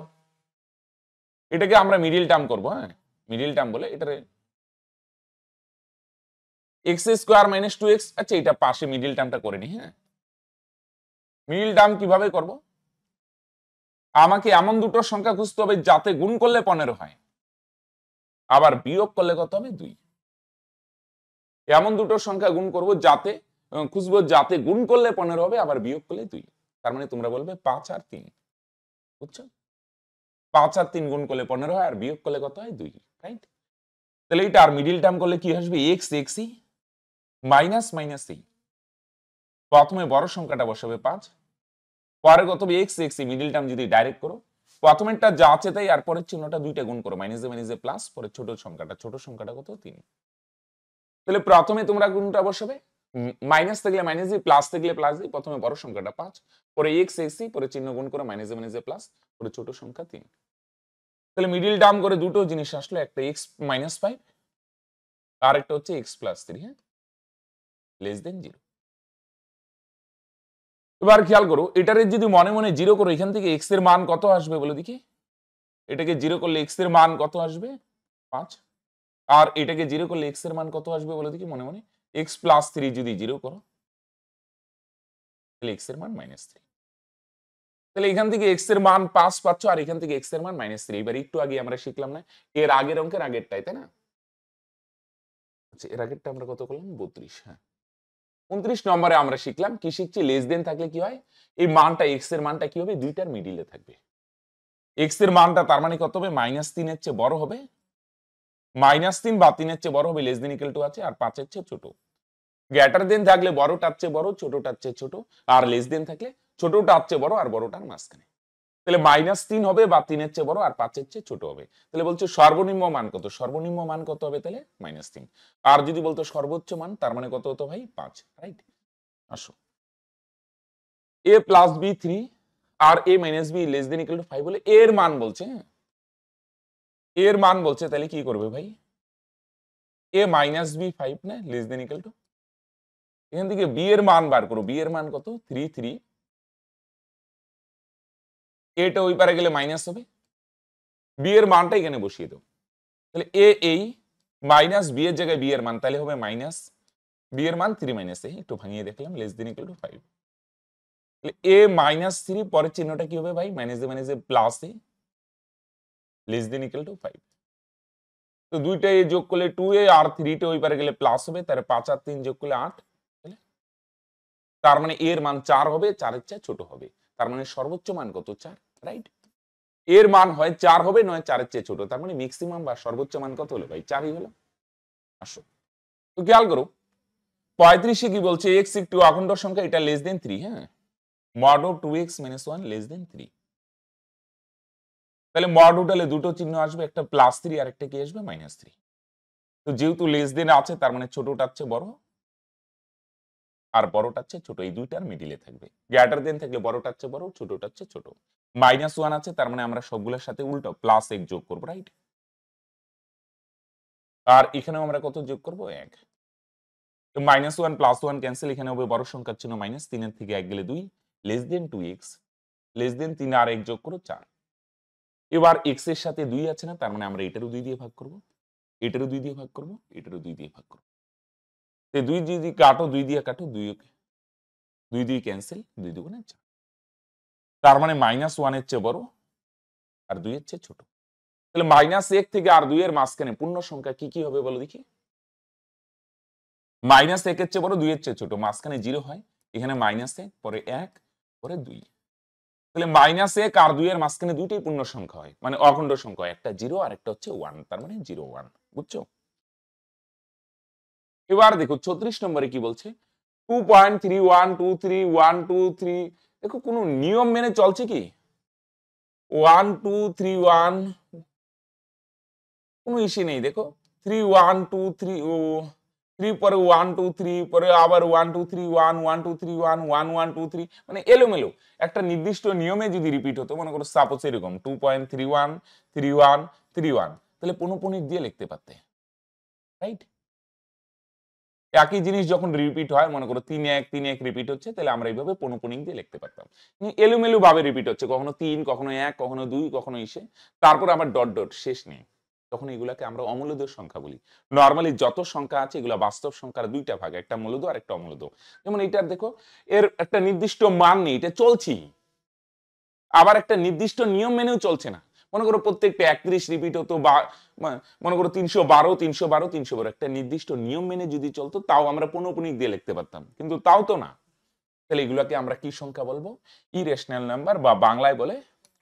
এটাকে আমরা মিডিল টার্ম করবো, হ্যাঁ? মিডিল টার্ম বলে এটারে x² - 2x। আচ্ছা এটা পাশে মিডিল টার্মটা করে নি, হ্যাঁ? মিডিল টার্ম কিভাবে করব? আমাকে এমন দুটো সংখ্যা খুঁজতে হবে যাতে গুণ করলে 15 হয়, আবার বিয়োগ করলে কত হবে? 2। এমন দুটো সংখ্যা গুণ করব যাতে খুঁজবো যাতে গুণ করলে 15 হবে আবার বিয়োগ করলে 2। তার মানে তোমরা বলবে 5 আর 3। বুঝছো? 5 আর 3 গুণ করলে 15 হয় আর বিয়োগ করলে কত হয়? 2, রাইট? তাহলে এটা আর মিডিল টার্ম করলে কি আসবে? x xই মাইনাস মাইনাসই। প্রথমে বড় সংখ্যাটা বসাবে 5, পরে কত হবে? x xই মিডিল টার্ম যদি ডাইরেক্ট করো, প্রথমেরটা যা আছে তাই আর পরের চিহ্নটা দুইটা গুণ করো, মাইনাসে প্লাস, পরে ছোট সংখ্যাটা কত? 3। তাহলে প্রথমে তোমরা গুণটা বসাবে, মাইনাস থাকলে মাইনাস দিয়ে, প্লাস থাকলে প্লাস দিয়ে, প্রথমে বড় সংখ্যাটা 5, পরে এক্স এক্সি, পরে চিহ্ন গুণ করে মাইনাসে প্লাস, পরে ছোট সংখ্যা 3। তাহলে মিডিল টার্ম করে দুটো জিনিস আসলো, একটা এক্স -5 আর একটা হচ্ছে এক্স +3, হ্যাঁ? Less than 0। এবার খেয়াল করো এটারে যদি মনে মনে 0 করো, এখান থেকে এক্স এর মান কত আসবে বলে দেখি? এটাকে 0 করলে এক্স এর মান কত আসবে? 5। আর এটাকে 0 করলে এক্স এর মান কত আসবে বলে দেখি মনে মনে? এক্স +3 যদি 0 করো তাহলে এক্স এর মান -3। তাহলে এখান থেকে এক্স এর মান 5 পাচ্ছ আর এখান থেকে এক্স এর মান -3। এবার একটু আগে আমরা শিখলাম না এর আগের অঙ্কের আগেরটাই, তাই না? আচ্ছা এর আগেরটা আমরা কত করলাম? 32, হ্যাঁ। 29 নম্বরে আমরা শিখলাম কি শিখছি? লেস দেন থাকলে কি হয়? এই মানটা এক্স এর মানটা কি হবে? দুইটার মিডিলে থাকবে। এক্স এর মানটা তার মানে কত হবে, -3 এর চেয়ে বড় হবে, -3 বা 3 এর চেয়ে বড় হবে, লেস দেন ইকুয়াল টু আছে, আর 5 এর চেয়ে ছোট। গ্রেটার দেন থাকলে বড়টার চেয়ে বড়, ছোটটার চেয়ে ছোট, আর লেস দেন থাকলে ছোটটার চেয়ে বড় আর বড়টার মাঝখানে। তাহলে -3 হবে বা 3 এর চেয়ে বড় আর 5 এর চেয়ে ছোট হবে। তাহলে বলছে সর্বনিম্ন মান কত, সর্বনিম্ন মান কত হবে তাহলে -3। আর যদি বলতো সর্বোচ্চ মান, তার মানে কত হতো ভাই, 5, রাইট। আসো, a প্লাস বি 3 আর a minus B less than equal to 5 বলে এর মান বলছে, হ্যাঁ এর মান বলছে, তাহলে কি করবে ভাই, a মাইনাস বি 5 না লেস দেন ইকুয়াল টু, এখান থেকে বি এর মান বার করো, বি এর মান কত 3, এটা ওই পারে গেলে মাইনাস হবে, বি এর মানটা এখানে বসিয়ে দাও, তাহলে এ এই মাইনাস বি এর জায়গায় বি এর মান তাহলে হবে মাইনাস, বি এর মান 3 মাইনাস এ, একটু ভাঙিয়ে দেখলাম, লেস দেন ইকুয়াল টু 5। তাহলে এ -3 পরের চিহ্নটা কি হবে ভাই, minus A plus A, less than equal to 5। তো দুইটা এ যোগ করলে 2a আর 3 ওই পারে গেলে প্লাস হবে, তাহলে 5 আর 3 যোগ করলে 8, তার মানে এর মান 4 হবে, 4 এর চেয়ে ছোট হবে, তার মানে সর্বোচ্চ মান কত 4, রাইট। এর মান হয় 4 হবে, নয় 4 এর চেয়ে ছোট, তার মানে ম্যাক্সিমাম বা সর্বোচ্চ মান কত হলো ভাই, 4ই হলো। আসো, তো খেয়াল করো 35 কি বলছে, এক্স একটু অখণ্ড সংখ্যা, এটা লেস দেন 3, হ্যাঁ mod of 2x - 1 less than 3। তাহলে মড উঠালে দুটো চিহ্ন আসবে, একটা +3 আর একটা কি আসবে -3। তো যেহেতু লেস দেন আছে, তার মানে ছোটটার চেয়ে বড় আর বড়টার চেয়ে ছোট, এই দুইটার মিডিলে থাকবে। গ্রেটার দেন থাকলে বড়টার চেয়ে বড়, ছোটটার চেয়ে ছোট। -1 আছে, তার মানে আমরা সবগুলোর সাথে উল্টো +1 যোগ করবো, রাইট। আর এখানেও আমরা কত যোগ করবো, 1। তো -1 +1 ক্যান্সেল, এখানে হবে বড় সংখ্যার চিহ্ন মাইনাস, 3 এর থেকে 1 গেলে 2, less than 2x, less than 3 আর 1 যোগ করো 4। এবার x এর সাথে 2 আছে না, তার মানে আমরা এটারও 2 দিয়ে ভাগ করব, এটারও 2 দিয়ে ভাগ করব, এটারও 2 দিয়ে ভাগ করব। তো 2 যদি কাটো, 2 দিয়ে কাটো, 2 দিয়ে ক্যান্সেল, 2 দুগুণে 4। তার মানে -1 এর চেয়ে বড় আর 2 এর চেয়ে ছোট। তাহলে -1 থেকে আর 2 এর মাঝখানে পূর্ণ সংখ্যা কি কি হবে বলো দেখি। -1 এর চেয়ে বড়, 2 এর চেয়ে ছোট, মাঝখানে 0 হয়, এখানে -1 পরে 1 পরে 2। তাহলে -1 আর 2 এর মাঝখানে দুইটাই পূর্ণ সংখ্যা হয়, মানে অখণ্ড সংখ্যা, একটা 0 আর একটা হচ্ছে 1, তার মানে 0 1, বুঝছো। এবার দেখো 34 নম্বরে কি বলছে, 2.3123 দেখো কোনো নিয়ম মেনে চলছে কি, 1231 কোনো ইস্যু নেই, দেখো 3123 ও 3 পরে 123 পরে আবার 1231 1231 1123, মানে এলোমেলো একটা নির্দিষ্ট নিয়মে যদি রিপিট হতো, মনে করো সাপোজ এরকম 2.313131, তাহলে পৌনঃপুনিক দিয়ে লিখতে পারতে, রাইট। একই জিনিস যখন রিপিট হয়, মনে করো 3-1 রিপিট হচ্ছে, তাহলে আমরা এইভাবে পৌনঃপুনিক দিয়ে লিখতে পারতাম। এলোমেলো ভাবে রিপিট হচ্ছে, কখনো 3 কখনো 1 কখনো 2 কখনো ইসে, তারপর আবার ডট ডট শেষ নেই, তখন এগুলাকে আমরা অমূলদ সংখ্যা বলি। নরমালি যত সংখ্যা আছে এগুলা বাস্তব সংখ্যার দুইটা ভাগ, একটা মূলদ আর একটা অমূলদ। যেমন এইটার দেখো, এর একটা নির্দিষ্ট মান নেই, এটা চলছি, আবার একটা নির্দিষ্ট নিয়ম মেনেও চলছে না। মনে করো প্রত্যেকটা 31 রিপিট হতো, বা মনে করো 312 312 312, একটা নির্দিষ্ট নিয়ম মেনে যদি চলতো, তাও আমরা পৌনঃপুনিক দিয়ে লিখতে পারতাম, কিন্তু তাও তো না। তাহলে এগুলাকে আমরা কি সংখ্যা বলবো, ইরেশনাল নাম্বার, বা বাংলায় বলে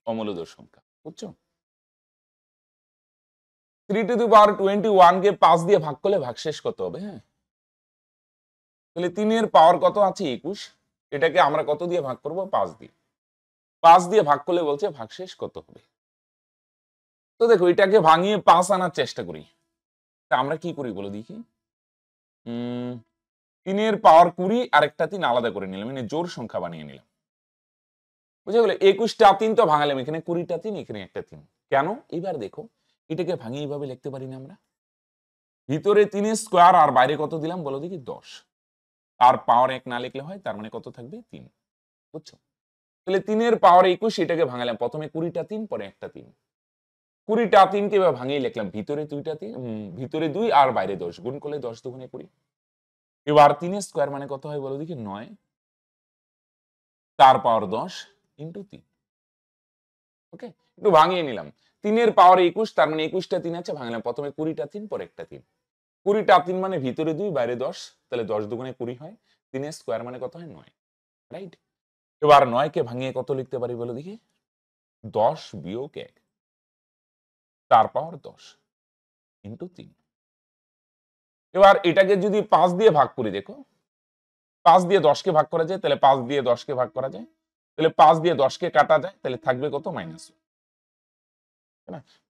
অমূলদ সংখ্যা, বুঝছো। 3 কে 5 দিয়ে ভাগ করলে ভাগশেষ কত হবে, হ্যাঁ তাহলে 3 এর পাওয়ার কত আছে 21, এটাকে আমরা কত দিয়ে ভাগ করব, 5 দিয়ে। 5 দিয়ে ভাগ করলে বলছে ভাগশেষ কত হবে। তো দেখো এটাকে ভাঙিয়ে 5 আনার চেষ্টা করি, তা আমরা কি করি বলো দেখি। 3 এর পাওয়ার 20 আর একটা 3 আলাদা করে নিলাম, মানে জোড় সংখ্যা বানিয়ে নিলাম, বুঝে গেল। 21টা 3 তো ভাঙালাম, এখানে 20টা 3 এখানে একটা 3, কেন। এবার দেখো এটাকে ভাঙিয়ে এইভাবে লিখতে পারি না আমরা, ভিতরে 3 স্কয়ার আর বাইরে কত দিলাম বলো দেখি 10, আর পাওয়ার 1 না লিখলে হয়, তার মানে কত থাকবে 3, বুঝছো। তাহলে 3 এর পাওয়ার 21, এটাকে ভাঙালাম, প্রথমে 20টা 3 পরে একটা 3, 20টা 3 কে এবার ভাঙিয়ে লিখলাম, ভিতরে 2টা 3 ভিতরে 2 আর বাইরে 10, গুণ করলে 10 দুগুণে 20। এবার 3 এর স্কয়ার মানে কত হয় বলো দেখি, 9, তার পাওয়ার 10 ইনটু 3, ওকে একটু ভাঙিয়ে নিলাম। 3 এর পাওয়ার 21, তার মানে 21টা 3 আছে, ভাঙলাম, প্রথমে 20টা 3 পরে একটা 3, 20টা 3 মানে ভিতরে 2 বাইরে 10, তাহলে 10 দুগুণে 20 হয়, 3 এর স্কয়ার মানে কত হয় 9, রাইট। এবার 9 কে ভাঙিয়ে কত লিখতে পারি বলো দেখি, 10 বিয়োগ 1 তার পাওয়ার 10 ইন্টু 3। এবার এটাকে যদি 5 দিয়ে ভাগ করি, দেখো 5 দিয়ে 10 কে ভাগ করা যায়, তাহলে 5 দিয়ে 10 কে ভাগ করা যায়, তাহলে 5 দিয়ে 10 কে কাটা যায়, তাহলে থাকবে কত? -1।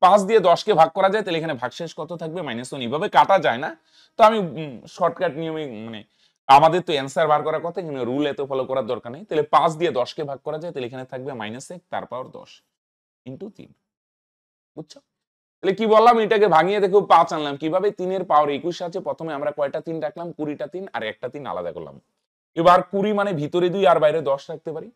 5 দিয়ে 10 কে ভাগ করা যায়, তাহলে এখানে ভাগশেষ কত থাকবে? -1। এইভাবে কাটা যায় না, তো আমি শর্টকাট নিয়মে মানে আমাদের তো অ্যান্সার বার করার কথা, এখানে রুল এত ফলো করার দরকার নেই। তাহলে 5 দিয়ে 10 কে ভাগ করা যায়, তাহলে এখানে থাকবে -1 তার পাওয়ার 10 ইন্টু 3। বুঝছো? তাহলে কি বললাম, এটাকে ভাঙিয়ে দেখো 5 আনলাম কিভাবে? 3 এর পাওয়ার 21 আছে, প্রথমে আমরা কয়টা 3 রাখলাম? 20টা 3 আর একটা 3 আলাদা করলাম। এবার 20 মানে ভিতরে 2 আর বাইরে 10 রাখতে পারি,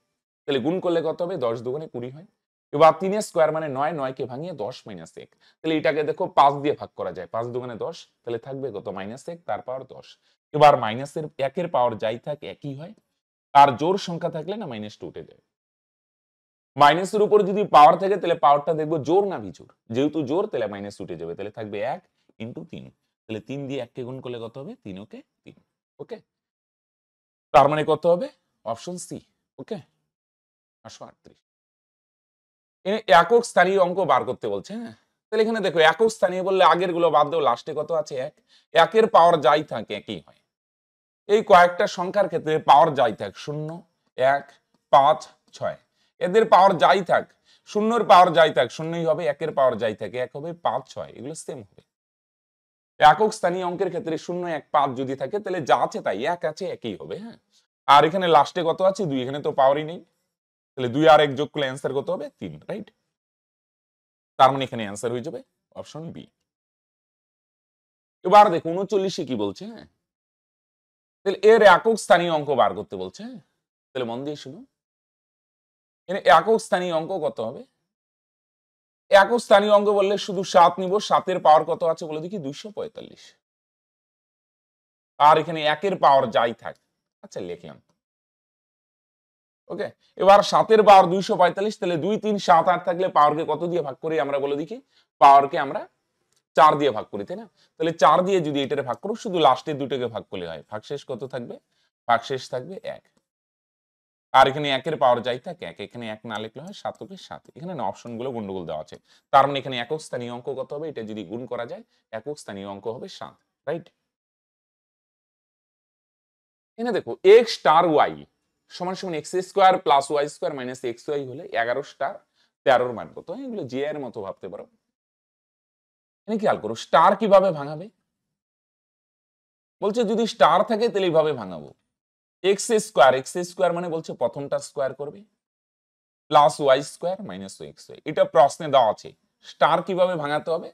তাহলে গুণ করলে কত হবে? 10 দুগুণে 20 হয়। এবার 3 এর স্কয়ার মানে 9, 9 কে ভাঙিয়ে 10 - 1, তাহলে এটাকে দেখো 5 দিয়ে ভাগ করা যায়, 5 দুগুণে 10, তাহলে থাকবে কত? -1 তার পাওয়ার 10। এবার মাইনাসের 1 এর পাওয়ার যাই থাক একই হয়, আর জোড় সংখ্যা থাকলে না মাইনাসটা উঠে যায়। মাইনাসের উপর যদি পাওয়ার থাকে, তাহলে পাওয়ারটা দেখবো জোর না বিজোড়, যেহেতু জোর তাহলে মাইনাস উঠে যাবে, তাহলে থাকবে 1 ইন্টু 3। তাহলে 3 দিয়ে 1 কে গুণ করলে কত হবে? 3 ওকে 3। ওকে, তার মানে কত হবে? Option C. ওকে, 838। একক স্থানীয় অঙ্ক বার করতে বলছে। হ্যাঁ, তাহলে এখানে দেখো একক স্থানীয় বললে আগের গুলো বাদ দাও, লাস্টে কত আছে? 1। 1 এর পাওয়ার যাই থাকে একই হয়। এই কয়েকটা সংখ্যার ক্ষেত্রে পাওয়ার যাই থাক 0, 1, 5, 6, এদের পাওয়ার যাই থাক, 0 এর পাওয়ার যাই থাক 0ই হবে, 1 এর পাওয়ার যাই থাকে 1 হবে, 5, 6 এগুলো সেম হবে। একক স্থানীয় অঙ্কের ক্ষেত্রে 0, 1, 5 যদি থাকে, তাহলে যা আছে তাই 1 আছে একই হবে। হ্যাঁ, আর এখানে লাস্টে কত আছে? 2, এখানে তো পাওয়ারই নেই, তাহলে 2 আর 1 যোগ করলে অ্যান্সার কত হবে? 3, রাইট? তার মানে এখানে অ্যান্সার হয়ে যাবে অপশন বি। এবার দেখো 39 কি বলছে। হ্যাঁ, তাহলে এর একক স্থানীয় অঙ্ক বার করতে বলছে। হ্যাঁ, তাহলে মন দিয়ে শুনো, এর একক স্থানীয় অঙ্ক কত হবে? একক স্থানীয় অঙ্ক বললে শুধু 7 নিব, 7 এর পাওয়ার কত আছে বলে দেখি? 245। আর এখানে 1 এর পাওয়ার যাই থাক, আচ্ছা লিখলাম। ওকে, এবার 7 এর পাওয়ার 245, তাহলে 2, 3, 7, 8 থাকলে পাওয়ারকে কত দিয়ে ভাগ করি আমরা বলে দেখি? পাওয়ারকে আমরা 4 দিয়ে ভাগ করি, তাই না? তাহলে 4 দিয়ে যদি এটারে ভাগ করো, শুধু লাস্টের দুটোকে ভাগ করলে হয়, ভাগশেষ কত থাকবে? ভাগশেষ থাকবে 1। আর এখানে 1 এর পাওয়ার যাই থাক 1, এখানে 1 না লিখলে হয় 7 কে 7। এখানে না অপশন গুলো গন্ডগোল দেওয়া আছে, তার মানে এখানে একক স্থানীয় অঙ্ক কত হবে? এটা যদি গুণ করা যায়, একক স্থানীয় অঙ্ক হবে 7, রাইট? এখানে দেখো x স্টার y সমান সমান x square plus y square minus xy হলে 11 স্টার 13 এর মান কত? এগুলো জি এর মতো ভাবতে পারো। এখানে খেয়াল করো স্টার কিভাবে ভাঙাবে, বলছে যদি স্টার থাকে তাহলে এইভাবে ভাঙাবো। x স্কয়ার মানে বলছে প্রথমটা স্কয়ার করবে, plus Y square minus xy, এটা প্রশ্নে দেওয়া আছে। স্টার কিভাবে ভাঙাতে হবে?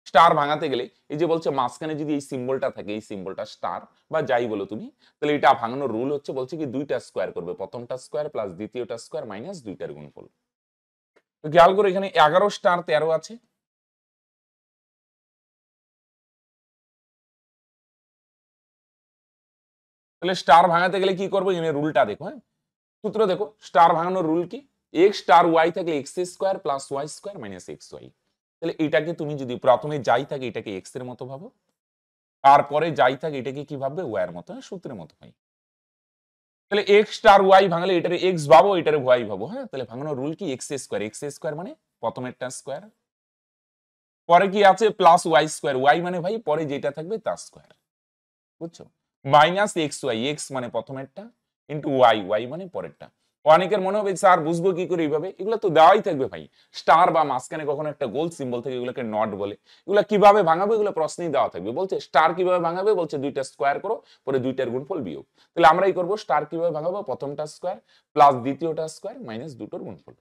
স্টার ভাঙাতে গেলে এই যে বলছে মাঝখানে যদি এই সিম্বলটা থাকে, এই সিম্বলটা স্টার বা যাই বলো তুমি, তাহলে এটা ভাঙানোর রুল হচ্ছে, বলছে কি দুইটা স্কয়ার করবে, প্রথমটা স্কয়ার প্লাস দ্বিতীয়টা স্কয়ার মাইনাস দুইটার গুণফল। তো খেয়াল করো এখানে 11 স্টার 13 আছে, তাহলে স্টার ভাঙাতে গেলে কি করবো? এখানে রুলটা দেখো। হ্যাঁ, সূত্র দেখো, স্টার ভাঙানোর রুল কি? x স্টার y থাকলে x square plus y square minus xy, তাহলে এটাকে তুমি যদি প্রথমে যাই থাকে এটাকে x এর মতো ভাবো, আর পরে যাই থাকে এটাকে কি ভাববে? y এর মতো, সূত্রের মতো হয়। তাহলে x স্টার y ভাঙলে এটারে x ভাবো, এটারে y ভাবো। হ্যাঁ, তাহলে ভাঙানোর রুল কি? x স্কয়ার মানে প্রথমেরটা স্কয়ার, পরে কি আছে? প্লাস y স্কয়ার, y মানে ভাই পরে যেটা থাকবে তার স্কয়ার, বুঝছো? মাইনাস xy, x মানে প্রথমেরটা ইনটু y মানে পরেরটা। অনেকের মনে হবে স্যার বুঝবো কি করে এইভাবে? এগুলো তো দেওয়াই থাকবে ভাই, স্টার বা মাঝখানে কখনো একটা গোল সিম্বল থেকে, এগুলোকে নট বলে। এগুলো কিভাবে ভাঙাবো? এগুলো প্রশ্নেই দেওয়া থাকবে। বলছে স্টার কিভাবে ভাঙাবে? বলছে দুইটা স্কয়ার করো, পরে দুইটার গুণফল বিয়োগ। তাহলে আমরাই করবো স্টার কিভাবে ভাঙাবো? প্রথমটা স্কয়ার প্লাস দ্বিতীয়টা স্কয়ার মাইনাস দুটোর গুণফল।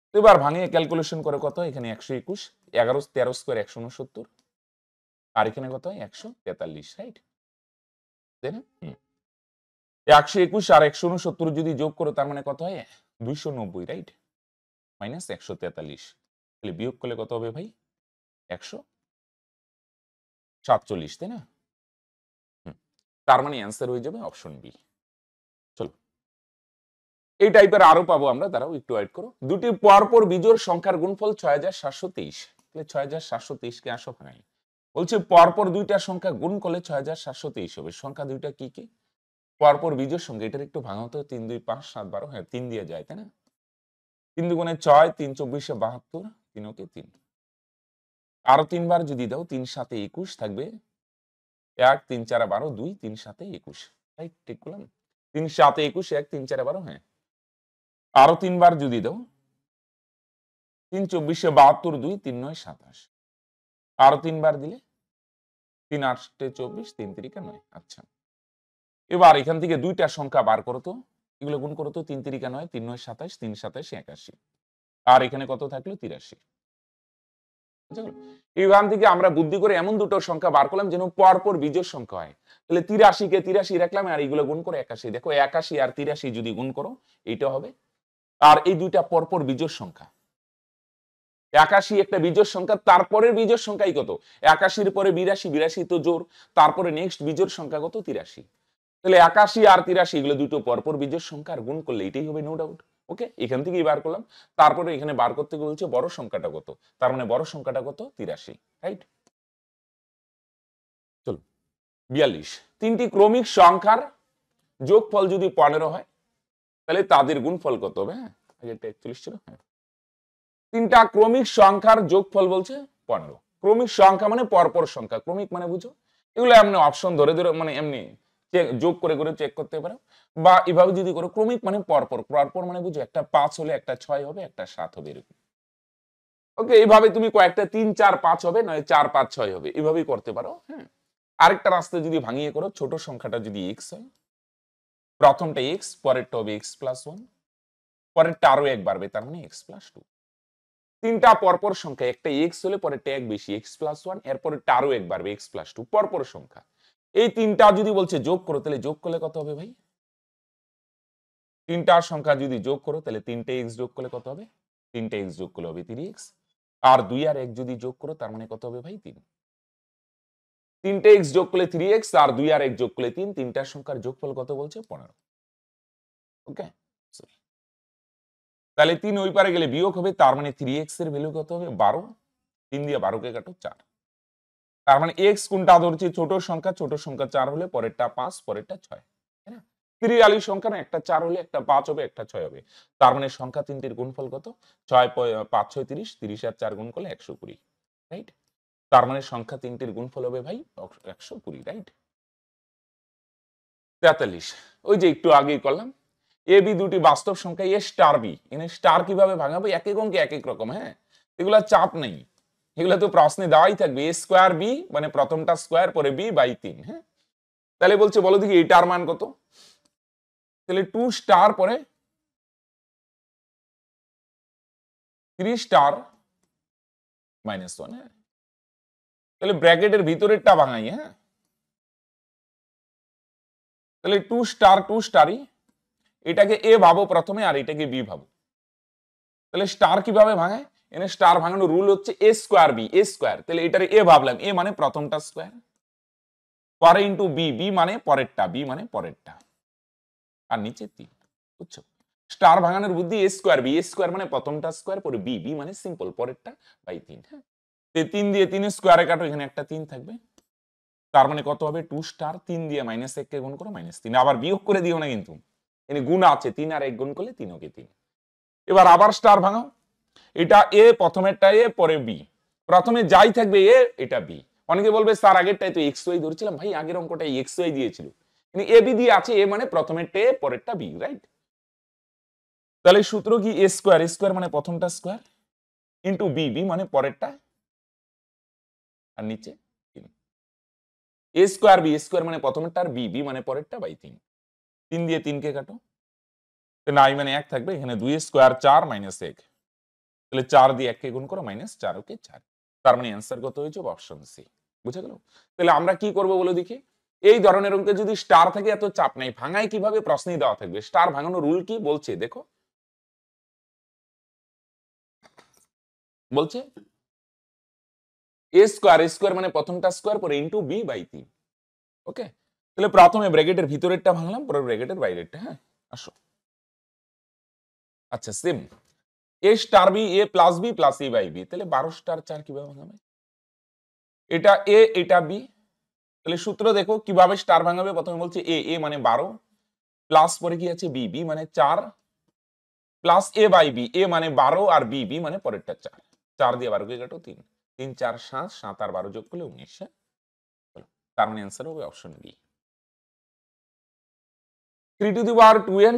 তো এবার ভাঙিয়ে ক্যালকুলেশন করে কত? এখানে 121, 11 13 স্কয়ার 169, আর এখানে কত হয়? 143, রাইট? তাই না? 121 আর 169 যদি যোগ করো, তার মানে কত হয়? 290, রাইট? মাইনাস 143, তাহলে বিয়োগ করলে কত হবে ভাই? 147, তাই না? তার মানে অ্যান্সার হয়ে যাবে অপশন বি। চলো, এই টাইপের আরো পাবো আমরা, দাঁড়াও একটু ওয়েট করো। দুটি পরপর বিজোড় সংখ্যার গুণফল 6723, তাহলে 6723 কে আসো ভাঙাই। বলছে পরপর দুইটা সংখ্যা গুণ করলে 6723 হবে। সংখ্যা দুইটা কি কি? পরপর বিজোড় সংখ্যা, এটার একটু ভাঙাও তো। 3, 2, 5, 7, 12, হ্যাঁ 3 দিয়ে যায়, তাই না? 3 দুগুণে 6, 3 চব্বিশে 72, 3 ওকে 3। আরো 3 বার যদি দাও 3 7 21 থাকবে 1 3 4 12 2 3 7 21, রাইট? ঠিক করলাম? 3 7 21 1 3 4 12, হ্যাঁ। আরো 3 বার যদি দাও 3 24 72 2 3 9 27, আরো 3 বার দিলে 3 8 24 3 3 9। আচ্ছা, এবার এখান থেকে দুইটা সংখ্যা বার করো তো, এগুলো গুণ করো তো। 3 3 9, 3 9 27, 3 27 81, আর এখানে কত থাকলো 83। এখান থেকে আমরা বুদ্ধি করে এমন দুটো সংখ্যা বার করলাম যেন পরপর বিজোড় সংখ্যা হয়। তাহলে 83 কে 83 রাখলাম, আর এইগুলো গুণ করে 81। দেখো 81 আর 83 যদি গুণ করো এইটা হবে, আর এই দুইটা পরপর বিজোড় সংখ্যা। 81 একটা বিজোড় সংখ্যা, তারপরের বিজোড় সংখ্যাই কত? 81 পরে 82, 82 তো জোড়, তারপরে নেক্সট বিজোড় সংখ্যা কত? 83। তাহলে 81 আর 83 এগুলো দুটো পরপর বিজোড় সংখ্যা, আর গুণ করলে এটাই হবে, নো ডাউট। ওকে, এখান থেকেই বার করলাম। তারপরে এখানে বার করতে বলছে বড় সংখ্যাটা কত, তার মানে বড় সংখ্যাটা কত? 83, রাইট? চলো 42, তিনটি ক্রমিক সংখ্যার যোগফল যদি 15 হয় তাহলে তাদের গুণফল কত হবে? হ্যাঁ, আগেরটা 41 ছিল। হ্যাঁ, তিনটা ক্রমিক সংখ্যার যোগফল বলছে 15। ক্রমিক সংখ্যা মানে পরপর সংখ্যা, ক্রমিক মানে বুঝো এগুলো এমনি অপশন ধরে ধরে মানে এমনি যোগ করে করে চেক করতে পারো, বা এভাবে যদি করো ক্রমিক মানে পরপর, পরপর মানে বুঝো একটা 5 হলে একটা 6 হবে, একটা 7 হবে, এরকম। ওকে, এইভাবে তুমি কয়েকটা 3 4 5 হবে, নয় 4 5 6 হবে, এভাবেই করতে পারো। হ্যাঁ, আরেকটা রাস্তা যদি ভাঙিয়ে করো, ছোট সংখ্যাটা যদি x হয়, প্রথমটা x, পরেরটা হবে x প্লাস 1, পরেরটা আরো এক বাড়বে, তার মানে x প্লাস 2। তিনটা পরপর সংখ্যা, একটা x হলে পরেরটা এক বেশি, x প্লাস 1, এরপরেরটা আরো এক বাড়বে, x প্লাস 2, পরপর সংখ্যা। এই তিনটা যদি বলছে যোগ করো, তাহলে যোগ করলে কত হবে ভাই? তিনটা সংখ্যা যদি যোগ করো তাহলে 3টে x যোগ করলে কত হবে? 3টে x যোগ করলে হবে 3x, আর 2 আর 1 যদি যোগ করো তার মানে কত হবে ভাই? 3। 3টে x যোগ করলে 3x, আর 2 আর 1 যোগ করলে 3, তিনটার সংখ্যার যোগফল কত বলছে? 15। ওকে, তাহলে 3 ওই পারে গেলে বিয়োগ হবে, তার মানে 3x এর ভ্যালু কত হবে? 12। 3 দিয়ে 12 কে কাটো 4, তার মানে x কোনটা ধরছি? ছোট সংখ্যা, ছোট সংখ্যা 4 হলে পরেরটা 5, পরেরটা 6, তাই না? 43 সংখ্যা না, একটা 4 হলে একটা 5 হবে, একটা 6 হবে, তার মানে সংখ্যা তিনটির গুণফল কত? 6 5 6 30, 30 আর 4 গুণ করলে 120, রাইট? তার মানে সংখ্যা তিনটির গুণফল হবে ভাই 120, রাইট? 43, ওই যে একটু আগেই করলাম, এ বি দুটি বাস্তব সংখ্যা এ স্টার বি, এখানে স্টার কিভাবে ভাঙাবো? এক এক অঙ্কে এক এক রকম। হ্যাঁ, এগুলা চাপ নেই, এগুলো তো প্রশ্নে দেওয়াই থাকবে। এ স্কোয়ার বি মানে প্রথমটা স্কোয়ার, পরে বি বাই 3। হ্যাঁ, তাহলে বলছে বলো দেখি এটার মান কত? তাহলে 2 স্টার পরে 3 স্টার মাইনাস 1। হ্যাঁ, তাহলে ব্র্যাকেটের ভিতরেরটা ভাঙাই। হ্যাঁ, তাহলে 2 স্টার 2 স্টারই, এটাকে এ ভাবো প্রথমে, আর এটাকে বি ভাবো। তাহলে স্টার কিভাবে ভাঙায়? এখানে স্টার ভাঙানোর রুল হচ্ছে এ স্কোয়ার বি, এ স্কোয়ার, তাহলে এটারে এ ভাবলাম, এ মানে প্রথমটা স্কোয়ার, পরে ইন্টু বি, বি মানে পরেরটা, বি মানে পরেরটা, আর নিচে 3। বুঝছো? স্টার ভাঙানোর বুদ্ধি এ স্কোয়ার বি, এ স্কোয়ার মানে প্রথমটা স্কোয়ার, পরে বি, বি মানে সিম্পল পরেরটা, বাই 3। হ্যাঁ, 3 দিয়ে 3 স্কোয়ারে কাটো, এখানে একটা 3 থাকবে, তার মানে কত হবে? 2 স্টার, 3 দিয়ে মাইনাস 1 কে গুণ করো -3, আবার বিয়োগ করে দিও না কিন্তু, এখানে গুণ আছে, 3 আর 1 গুণ করলে 3 ওকে 3। এবার আবার স্টার ভাঙাও, এটা এ, প্রথমেরটা এ, পরে বি, প্রথমে যাই থাকবে এ, এটা বি। অনেকে বলবে স্যার আগেরটাই তো এক্স ওয়াই ধরেছিলাম। ভাই আগের অঙ্কটা এক্স ওয়াই দিয়েছিল, কিন্তু এ বি দিয়ে আছে, এ মানে প্রথমেরটা এ, পরেরটা বি, রাইট? তাহলে সূত্র কি? এ স্কোয়ার, স্কোয়ার মানে প্রথমটা স্কোয়ার, ইন্টু বি, বি মানে পরেরটা, আর নিচে 3। এ স্কোয়ার বি, স্কোয়ার মানে প্রথমেরটা, আর বি, বি মানে পরেরটা, বাই 3। 3 দিয়ে 3 কে কাটো, নাই মানে 1 থাকবে, এখানে 2 স্কোয়ার 4 মাইনাস 1, তাহলে 4 দিয়ে 1 কে গুণ করো, -4 ওকে 4। তার মানে অ্যান্সার কত হয়েছে? Option C. বুঝা গেল? তাহলে আমরা কি করব বলে দেখি। এই ধরনের অঙ্কে যদি স্টার থাকে এত চাপ নাই, ভাঙায় কিভাবে? প্রশ্নেই দেওয়া থাকবে। স্টার ভাঙানোর রুল কি বলছে দেখো, বলছে এ স্কোয়ার, স্কোয়ার মানে প্রথমটা স্কোয়ার, পরে ইন্টু বি বাই 3। ওকে, তাহলে প্রথমে ব্র্যাকেটের ভিতরেরটা ভাঙলাম, পরে ব্র্যাকেটের বাইরেরটা। হ্যাঁ, আসো। আচ্ছা, same A star B, A plus B plus A by B, তাহলে 12 স্টার 4 কিভাবে ভাঙাবে? এটা এ, এটা বি, তাহলে সূত্র দেখো কিভাবে স্টার ভাঙাবে। প্রথমে বলছে এ, এ মানে 12, প্লাস পরে কি আছে? বি, বি মানে 4, প্লাস এ বাই বি, এ মানে 12 আর বি, বি মানে পরেরটা 4, 4 দিয়ে 12 কে কাটো 3, 3 4 7, 7 আর 12 যোগ করলে 19, হ্যাঁ? তার মানে অ্যান্সার হবে option B. 3 to the power 2n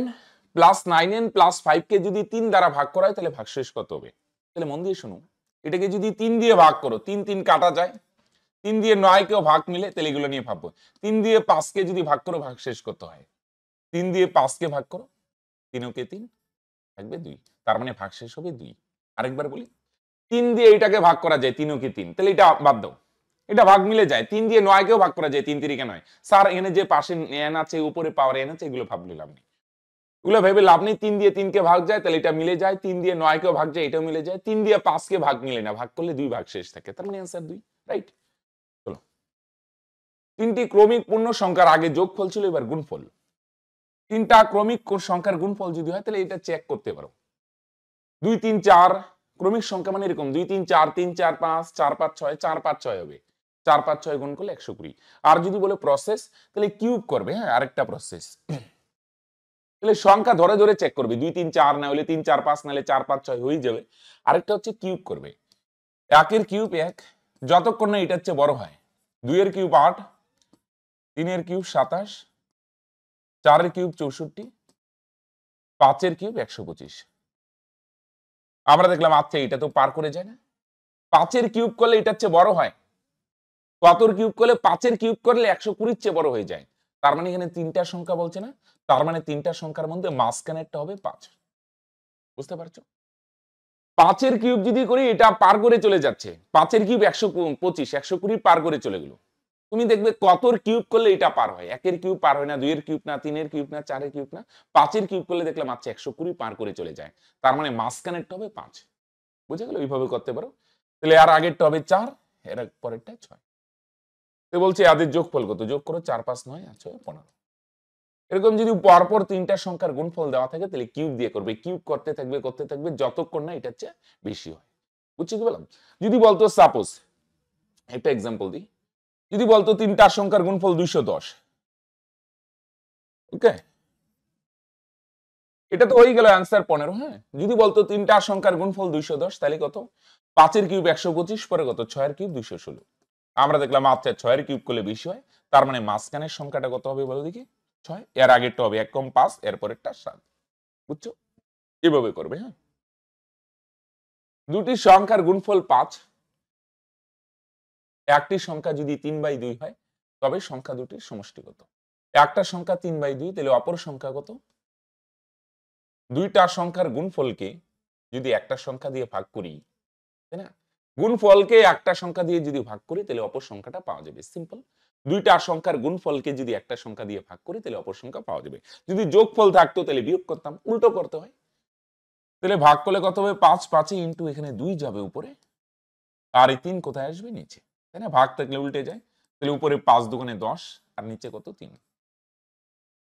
plus 9n plus 5 কে যদি 3 দ্বারা ভাগ করা হয় তাহলে ভাগশেষ কত হবে? তাহলে মন দিয়ে শুনুন, এটাকে যদি 3 দিয়ে ভাগ করো, 3 3 কাটা যায়, 3 দিয়ে 9 কেও ভাগ মিলে, তাহলে এগুলো নিয়ে ভাববো। 3 দিয়ে 5 কে যদি ভাগ করো ভাগশেষ কত হয়? 3 দিয়ে 5 কে ভাগ করো, 3 কে 3 থাকবে 2, তার মানে ভাগশেষ হবে 2। আরেকবার বলি, 3 দিয়ে এটাকে ভাগ করা যায়, 3 কে 3, তাহলে এটা বাদ দাও, এটা ভাগ মিলে যায়। 3 দিয়ে 9 কেও ভাগ করা যায়, 3 3 কে 9। স্যার এখানে যে পাশে n আছে, উপরে পাওয়ার n আছে, এগুলো ভাবলে লাভ নেই, এগুলো ভেবে লাভ নেই। 3 দিয়ে 3 কে ভাগ যায়, তাহলে এটা মিলে যায়। 3 দিয়ে 9 কেও ভাগ যায়, এটাও মিলে যায়। 3 দিয়ে 5 কে ভাগ মিলে না, ভাগ করলে 2 ভাগ শেষ থাকে, তার মানে অ্যান্সার 2, রাইট? চলো, তিনটি ক্রমিক পূর্ণ সংখ্যার আগে যোগফল ছিল, এবার গুণফল। তিনটা ক্রমিক সংখ্যার গুণফল যদি হয় তাহলে এটা চেক করতে পারো। 2 3 4 ক্রমিক সংখ্যা মানে এরকম 2 3 4 3 4 5 4 5 6 4 5 6 হবে, 4 5 6 গুণ করলে 120। আর যদি বলে প্রসেস, তাহলে কিউব করবে। হ্যাঁ, আরেকটা প্রসেস, তাহলে সংখ্যা ধরে ধরে চেক করবে। 2 3 4 না হলে 3 4 5 না হলে 4 5 6 হয়ে যাবে। আরেকটা হচ্ছে কিউব করবে। 1 এর কিউব 1, যতক্ষণ না এটার চেয়ে বড় হয়। 2 এর কিউব 8, 3 এর কিউব 27, 4 এর কিউব 64, 5 এর কিউব 125। আমরা দেখলাম আচ্ছা এটা তো পার করে যায় না। 5 এর কিউব করলে এটার চেয়ে বড় হয়। কতর কিউব করলে? 5 এর কিউব করলে 120 চেয়ে বড় হয়ে যায়। তার মানে এখানে তিনটা সংখ্যা বলছে না, তার মানে তিনটা সংখ্যার মধ্যে মাঝখানেরটা হবে 5। বুঝতে পারছো? 5 এর কিউব যদি করি, এটা পার করে চলে যাচ্ছে। 5 এর কিউব 125, 120 পার করে চলে গেল। তুমি দেখবে কতর কিউব করলে এটা পার হয়। 1 এর কিউব পার হয় না, 2 এর কিউব না, 3 এর কিউব না, 4 এর কিউব না, 5 এর কিউব করলে দেখলাম আচ্ছা 120 পার করে চলে যায়। তার মানে মাঝখানেরটা হবে 5। বুঝে গেল? এইভাবে করতে পারো। তাহলে আর আগেরটা হবে 4, এর পরেরটা 6। তো বলছে এদের যোগফল কত? যোগ করো, 4 5 9 আর 6 15। এরকম যদি পরপর তিনটা সংখ্যার গুণফল দেওয়া থাকে তাহলে কিউব দিয়ে করবে। কিউব করতে থাকবে যতক্ষণ না এটার চেয়ে বেশি হয়। বুঝছি কি বললাম? যদি বলতো সাপোজ একটা এক্সাম্পল দিই, যদি বলতো তিনটা সংখ্যার গুণফল 210, ওকে, এটা তো হয়ে গেল অ্যান্সার 15। হ্যাঁ, যদি বলতো তিনটা সংখ্যার গুণফল 210, তাহলে কত? 5 এর কিউব 125, পরে কত? 6 এর কিউব 216। আমরা দেখলাম আচ্ছা 6 এর কিউব করলে বেশি হয়, তার মানে মাঝখানের সংখ্যাটা কত হবে বলো দেখি? 6। এর আগেরটা হবে 1 কম 5, এর পরেরটা 7। বুঝছো? এভাবে করবে। হ্যাঁ, দুটি সংখ্যার গুণফল 5, একটি সংখ্যা যদি 3/2 হয় তবে সংখ্যা দুটির সমষ্টি কত? একটা সংখ্যা 3/2, তাহলে অপর সংখ্যা কত? দুইটা সংখ্যার গুণফলকে যদি একটা সংখ্যা দিয়ে ভাগ করি, তাই না? গুণফলকে একটা সংখ্যা দিয়ে যদি ভাগ করি তাহলে অপর সংখ্যাটা পাওয়া যাবে। সিম্পল। দুইটা সংখ্যার গুণফলকে যদি একটা সংখ্যা দিয়ে ভাগ করি তাহলে অপর সংখ্যা পাওয়া যাবে। যদি যোগফল থাকতো তাহলে বিয়োগ করতাম, উল্টো করতে হয়। তাহলে ভাগ করলে কত হবে? 5 5 ইন্টু এখানে 2 যাবে উপরে, আর এই 3 কোথায় আসবে? নিচে, তাই না? ভাগ থাকলে উল্টে যায়। তাহলে উপরে 5 দুগুণে 10 আর নিচে কত? 3।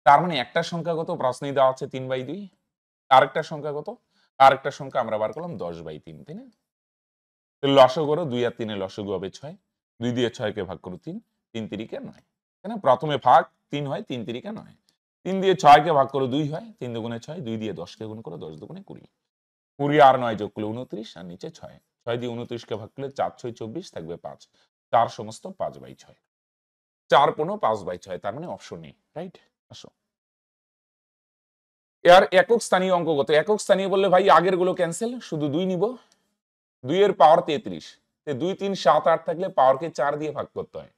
তার মানে একটা সংখ্যা কত? প্রশ্নেই দেওয়া আছে 3/2। আরেকটা সংখ্যা কত? আরেকটা সংখ্যা আমরা বার করলাম 10/3, তাই না? লসাগু করো, 2 আর 3 এর লসাগু হবে 6, 2 দিয়ে 6 কে ভাগ করো 3, 3 তিরিকে 9, তাই না? প্রথমে ভাগ 3 হয়, 3 তিরিকে 9, 3 দিয়ে 6 কে ভাগ করো 2 হয়, 3 দুগুণে 6, 2 দিয়ে 10 কে গুণ করো, 10 দুগুণে 20, 20 আর 9 যোগ করলে 29 আর নিচে 6, 6 দিয়ে 29 কে ভাগ করলে 4 6 24 থাকবে 5, 4 সমস্ত 5/6, 4 15 5/6, তার মানে অপশন নেই, রাইট? আসো, এর একক স্থানীয় অঙ্ক কত? একক স্থানীয় বললে ভাই আগের গুলো ক্যান্সেল, শুধু 2 নিব। 2 এর পাওয়ার 33, 2 3 7 8 থাকলে পাওয়ারকে 4 দিয়ে ভাগ করতে হয়।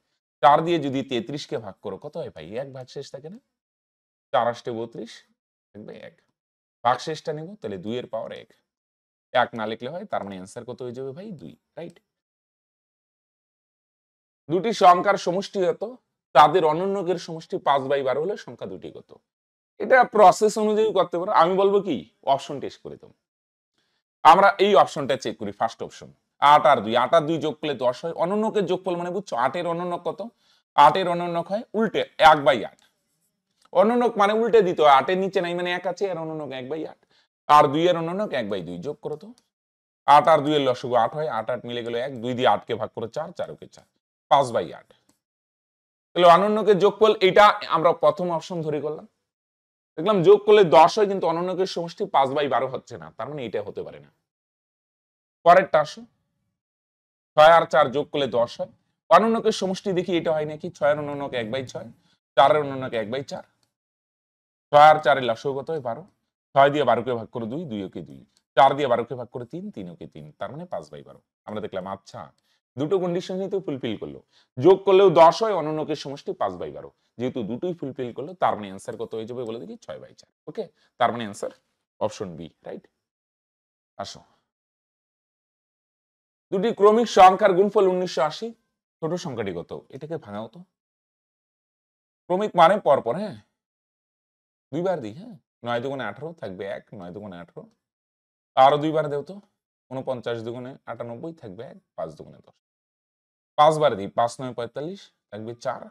4 দিয়ে যদি 33 কে ভাগ করো কত হয় ভাই? 1 ভাগ শেষ থাকে না? 4 8 32 থাকবে 1। ভাগ শেষটা নেব, তাহলে 2 এর পাওয়ার 1, 1 না লিখলে হয়, তার মানে অ্যান্সার কত হয়ে যাবে ভাই? 2, রাইট? দুটি সংখ্যার সমষ্টি কত? তাদের অনন্যকের সমষ্টি 5/12 হলে সংখ্যা দুটি কত? এটা প্রসেস অনুযায়ী করতে পারো। আমি বলবো কি, অপশন টেস্ট করে দাও। আমরা এই অপশনটা চেক করি, ফার্স্ট অপশন। 8 আর 2, 8 আর 2 যোগ করলে 10 হয়। অনন্যকের যোগফল মানে বুঝছো? 8 এর অনন্যক কত? 8 এর অনন্যক হয় উল্টে 1/8। অনন্যক মানে উল্টে দিতে হয়, 8 এর নিচে নাই মানে 1 আছে, এর অনন্যক 1/8। আর 2 এর অনন্যক 1/2, যোগ করো তো। 8 আর 2 এর লসাগু 8 হয়, 8 8 মিলে গেল 1, 2 দিয়ে 8 কে ভাগ করো 4, 4 কে 4, 5/8। তাহলে অনন্যকের যোগফল, এটা আমরা প্রথম অপশন ধরে করলাম। দেখলাম যোগ করলে 10 হয় কিন্তু অনন্যকের সমষ্টি 5/12 হচ্ছে না, তার মানে এটা হতে পারে না। পরেরটা আসো, 6 আর 4 যোগ করলে 10 হয়। অনন্যকের সমষ্টি দেখি এটা হয় নাকি, 6 এর অনন্যক 1/6, 4 এর অনন্যক 1/4, 6 আর 4 এর লসাগু কত হয় 12, 6 দিয়ে 12 কে ভাগ করে 2, 2 ওকে 2, 4 দিয়ে 12 কে ভাগ করে 3, 3 ওকে 3, তার মানে 5/12। আমরা দেখলাম আচ্ছা দুটো কন্ডিশনই তো ফুলফিল করলো, যোগ করলেও 10 হয়, অনন্যকের সমষ্টি 5/12, যেহেতু দুটোই ফুলফিল করলো তার মানে অ্যান্সার কত হয়ে যাবে বলে দেখি 6/4। ওকে, তার মানে অ্যান্সার অপশন বি, রাইট। আসো, দুটি ক্রমিক সংখ্যার গুণফল 1980, ছোট সংখ্যাটি কত, এটাকে ভাঙাও তো। ক্রমিক মানে পরপর, হ্যাঁ দুইবার দিই, হ্যাঁ 9 দুগুণে 18 থাকবে 1, 9 দুগুণে 18, আরো দুইবার দেও তো, 49 দুগুণে 98 থাকবে 1, 5 দুগুণে 10, 5 বার দিই, 5 9 45 থাকবে 4,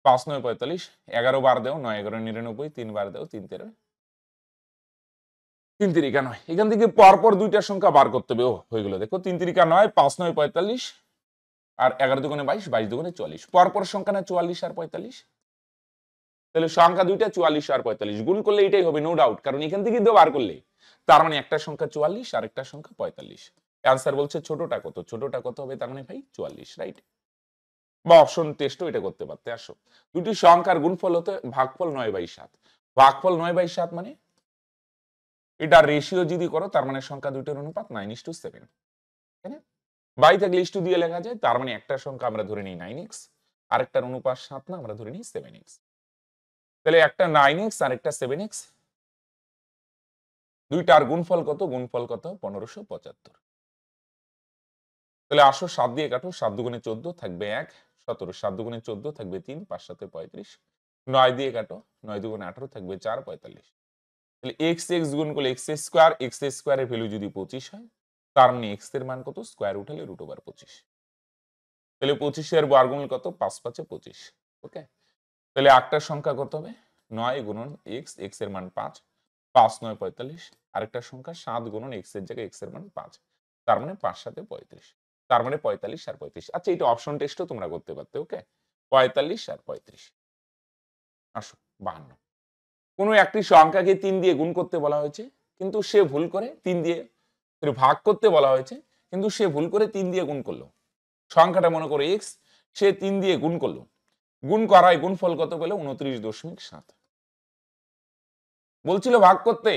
5 9 45, 11 বার দেও, 9 11 99, 3 বার দেও, 3 13 3 তিরিকা 9, এখান থেকে পরপর দুইটা সংখ্যা বার করতে হবে। ও হয়ে গেল, দেখো 3 তিরিকা 9, 5 9 45 আর 11 দুগুণে 22, 22 দুগুণে 44, পরপর সংখ্যা না 44 আর 45, তাহলে সংখ্যা দুইটা 44 আর 45 গুণ করলে এটাই হবে নো ডাউট, কারণ এখান থেকে তো বার করলে, তার মানে একটা সংখ্যা 44 আর একটা সংখ্যা 45। অ্যান্সার বলছে ছোটটা কত, ছোটটা কত হবে, তার মানে ভাই 44, রাইট। বা অপশন টেস্টও এটা করতে পারতে। আসো, দুটি সংখ্যার গুণফল হতে ভাগফল 9/7, ভাগফল 9/7 মানে এটা রেশিও যদি করো তার মানে সংখ্যা দুইটার অনুপাত 9:7, তাই না? বাই থাকলে ইস টু দিয়ে লেখা যায়, তার মানে একটা সংখ্যা আমরা ধরে নিই 9x, আরেকটার অনুপাত 7 না, আমরা ধরে নিই 7x, তাহলে একটা 9x আর একটা 7x, দুইটার গুণফল কত, গুণফল কত 1575। তাহলে আসো 7 দিয়ে কাটো, 7 দুগুণে 14 থাকবে 1, 17, 7 দুগুণে 14 থাকবে 3, 5 7 35, 9 দিয়ে কাটো, 9 দুগুণে 18 থাকবে 4, 45। তাহলে x x গুণ করলে x স্কয়ার, x স্কয়ারের ভ্যালু যদি 25 হয়, তার মানে x এর মান কত, স্কয়ার উঠালে √25, তাহলে 25 এর বর্গমূল কত, 5 5 25। ওকে, তাহলে একটা সংখ্যা কত হবে, 9 গুণন x, x এর মান 5, 5 9 45, আরেকটা সংখ্যা 7 গুণন x এর জায়গায় x এর মান 5, তার মানে 5 7 35, তার মানে 45 আর 35। আচ্ছা, এটা অপশন টেস্টও তোমরা করতে পারতে। ওকে, 45 আর 35। আসো 52, কোনো একটি সংখ্যাকে 3 দিয়ে গুণ করতে বলা হয়েছে, কিন্তু সে ভুল করে 3 দিয়ে ভাগ করতে বলা হয়েছে, কিন্তু সে ভুল করে 3 দিয়ে গুণ করলো। সংখ্যাটা মনে করো x, সে 3 দিয়ে গুণ করলো, গুণ করায় গুণফল কত পেল, 29.7। বলছিল ভাগ করতে,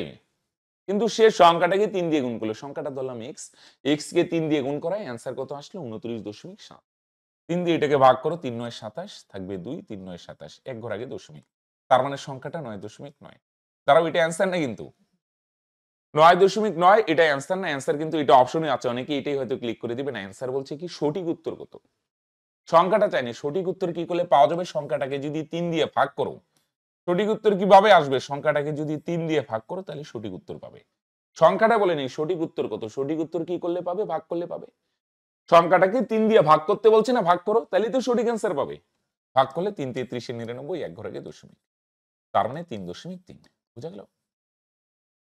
কিন্তু সে সংখ্যাটাকে 3 দিয়ে গুণ করলো, সংখ্যাটা ধরলাম x, x কে 3 দিয়ে গুণ করায় অ্যান্সার কত আসলো, 29.7। 3 দিয়ে এটাকে ভাগ করো, 3 9 27 থাকবে 2, 3 9 27, এক ঘর আগে দশমিক, তার মানে সংখ্যাটা 9.9। তারাও এটা অ্যান্সার না, কিন্তু 9.9 এটা অ্যান্সার না, অ্যান্সার কিন্তু এটা অপশনে আছে, অনেকে এটাই হয়তো ক্লিক করে দিবে না। অ্যান্সার বলছে কি, সঠিক উত্তর কত, সংখ্যাটা চাইনি, সঠিক উত্তর কি করলে পাওয়া যাবে, সংখ্যাটাকে যদি 3 দিয়ে ভাগ করো। সঠিক উত্তর কিভাবে আসবে, সংখ্যাটাকে যদি 3 দিয়ে ভাগ করো তাহলে সঠিক উত্তর পাবে। সংখ্যাটা বলে নেই সঠিক উত্তর কত, সঠিক উত্তর কি করলে পাবে, ভাগ করলে পাবে। সংখ্যাটাকে 3 দিয়ে ভাগ করতে বলছে না, ভাগ করো, তাহলে তো সঠিক অ্যান্সার পাবে। ভাগ করলে 3 33 99, এক ঘর আগে দশমিক, তার মানে 3.3। বুঝা গেল?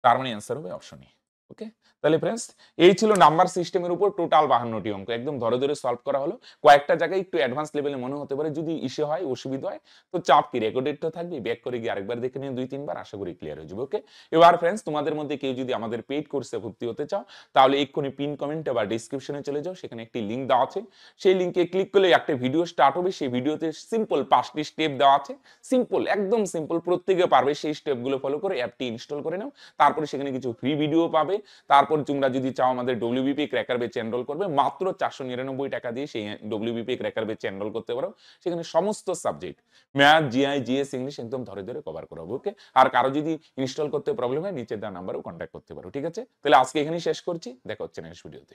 তার মানে অ্যান্সার হবে অপশন এ। ওকে, তাহলে ফ্রেন্ডস এই ছিল নাম্বার সিস্টেমের উপর টোটাল 52টি অঙ্ক, একদম ধরে ধরে সলভ করা হলো। কয়েকটা জায়গায় একটু অ্যাডভান্স লেভেলে মনে হতে পারে, যদি ইস্যু হয় অসুবিধা হয় তো চাপ কি, রেকর্ডেড তো থাকবে, ব্যাক করে গিয়ে আরেকবার দেখে নিয়ে 2-3 বার, আশা করি ক্লিয়ার হয়ে যাবে। ওকে, এবার ফ্রেন্ডস তোমাদের মধ্যে কেউ যদি আমাদের পেইড কোর্সে ভর্তি হতে চাও, তাহলে এক্ষুনি পিন কমেন্টে বা ডিসক্রিপশনে চলে যাও, সেখানে একটি লিংক দেওয়া আছে, সেই লিংকে ক্লিক করলে একটা ভিডিও স্টার্ট হবে, সেই ভিডিওতে সিম্পল 5টি স্টেপ দেওয়া আছে, সিম্পল একদম সিম্পল, প্রত্যেকে পারবে, সেই স্টেপগুলো ফলো করে অ্যাপটি ইনস্টল করে নাও। তারপরে সেখানে কিছু ফ্রি ভিডিও পাবে। তারপর তোমরা যদি চাও আমাদের WBP ক্র্যাকার ব্যাচে এনরোল করবে, মাত্র 499 টাকা দিয়ে সেই WBP ক্র্যাকার ব্যাচে এনরোল করতে পারো। সেখানে সমস্ত subject, math, GI, GS, English একদম ধরে ধরে কভার করা হবে। ওকে, আর কারো যদি ইনস্টল করতে প্রবলেম হয়, নিচে দেওয়া নাম্বারেও কন্ট্যাক্ট করতে পারো। ঠিক আছে, তাহলে আজকে এখানেই শেষ করছি, দেখা হচ্ছে নেক্সট ভিডিওতে।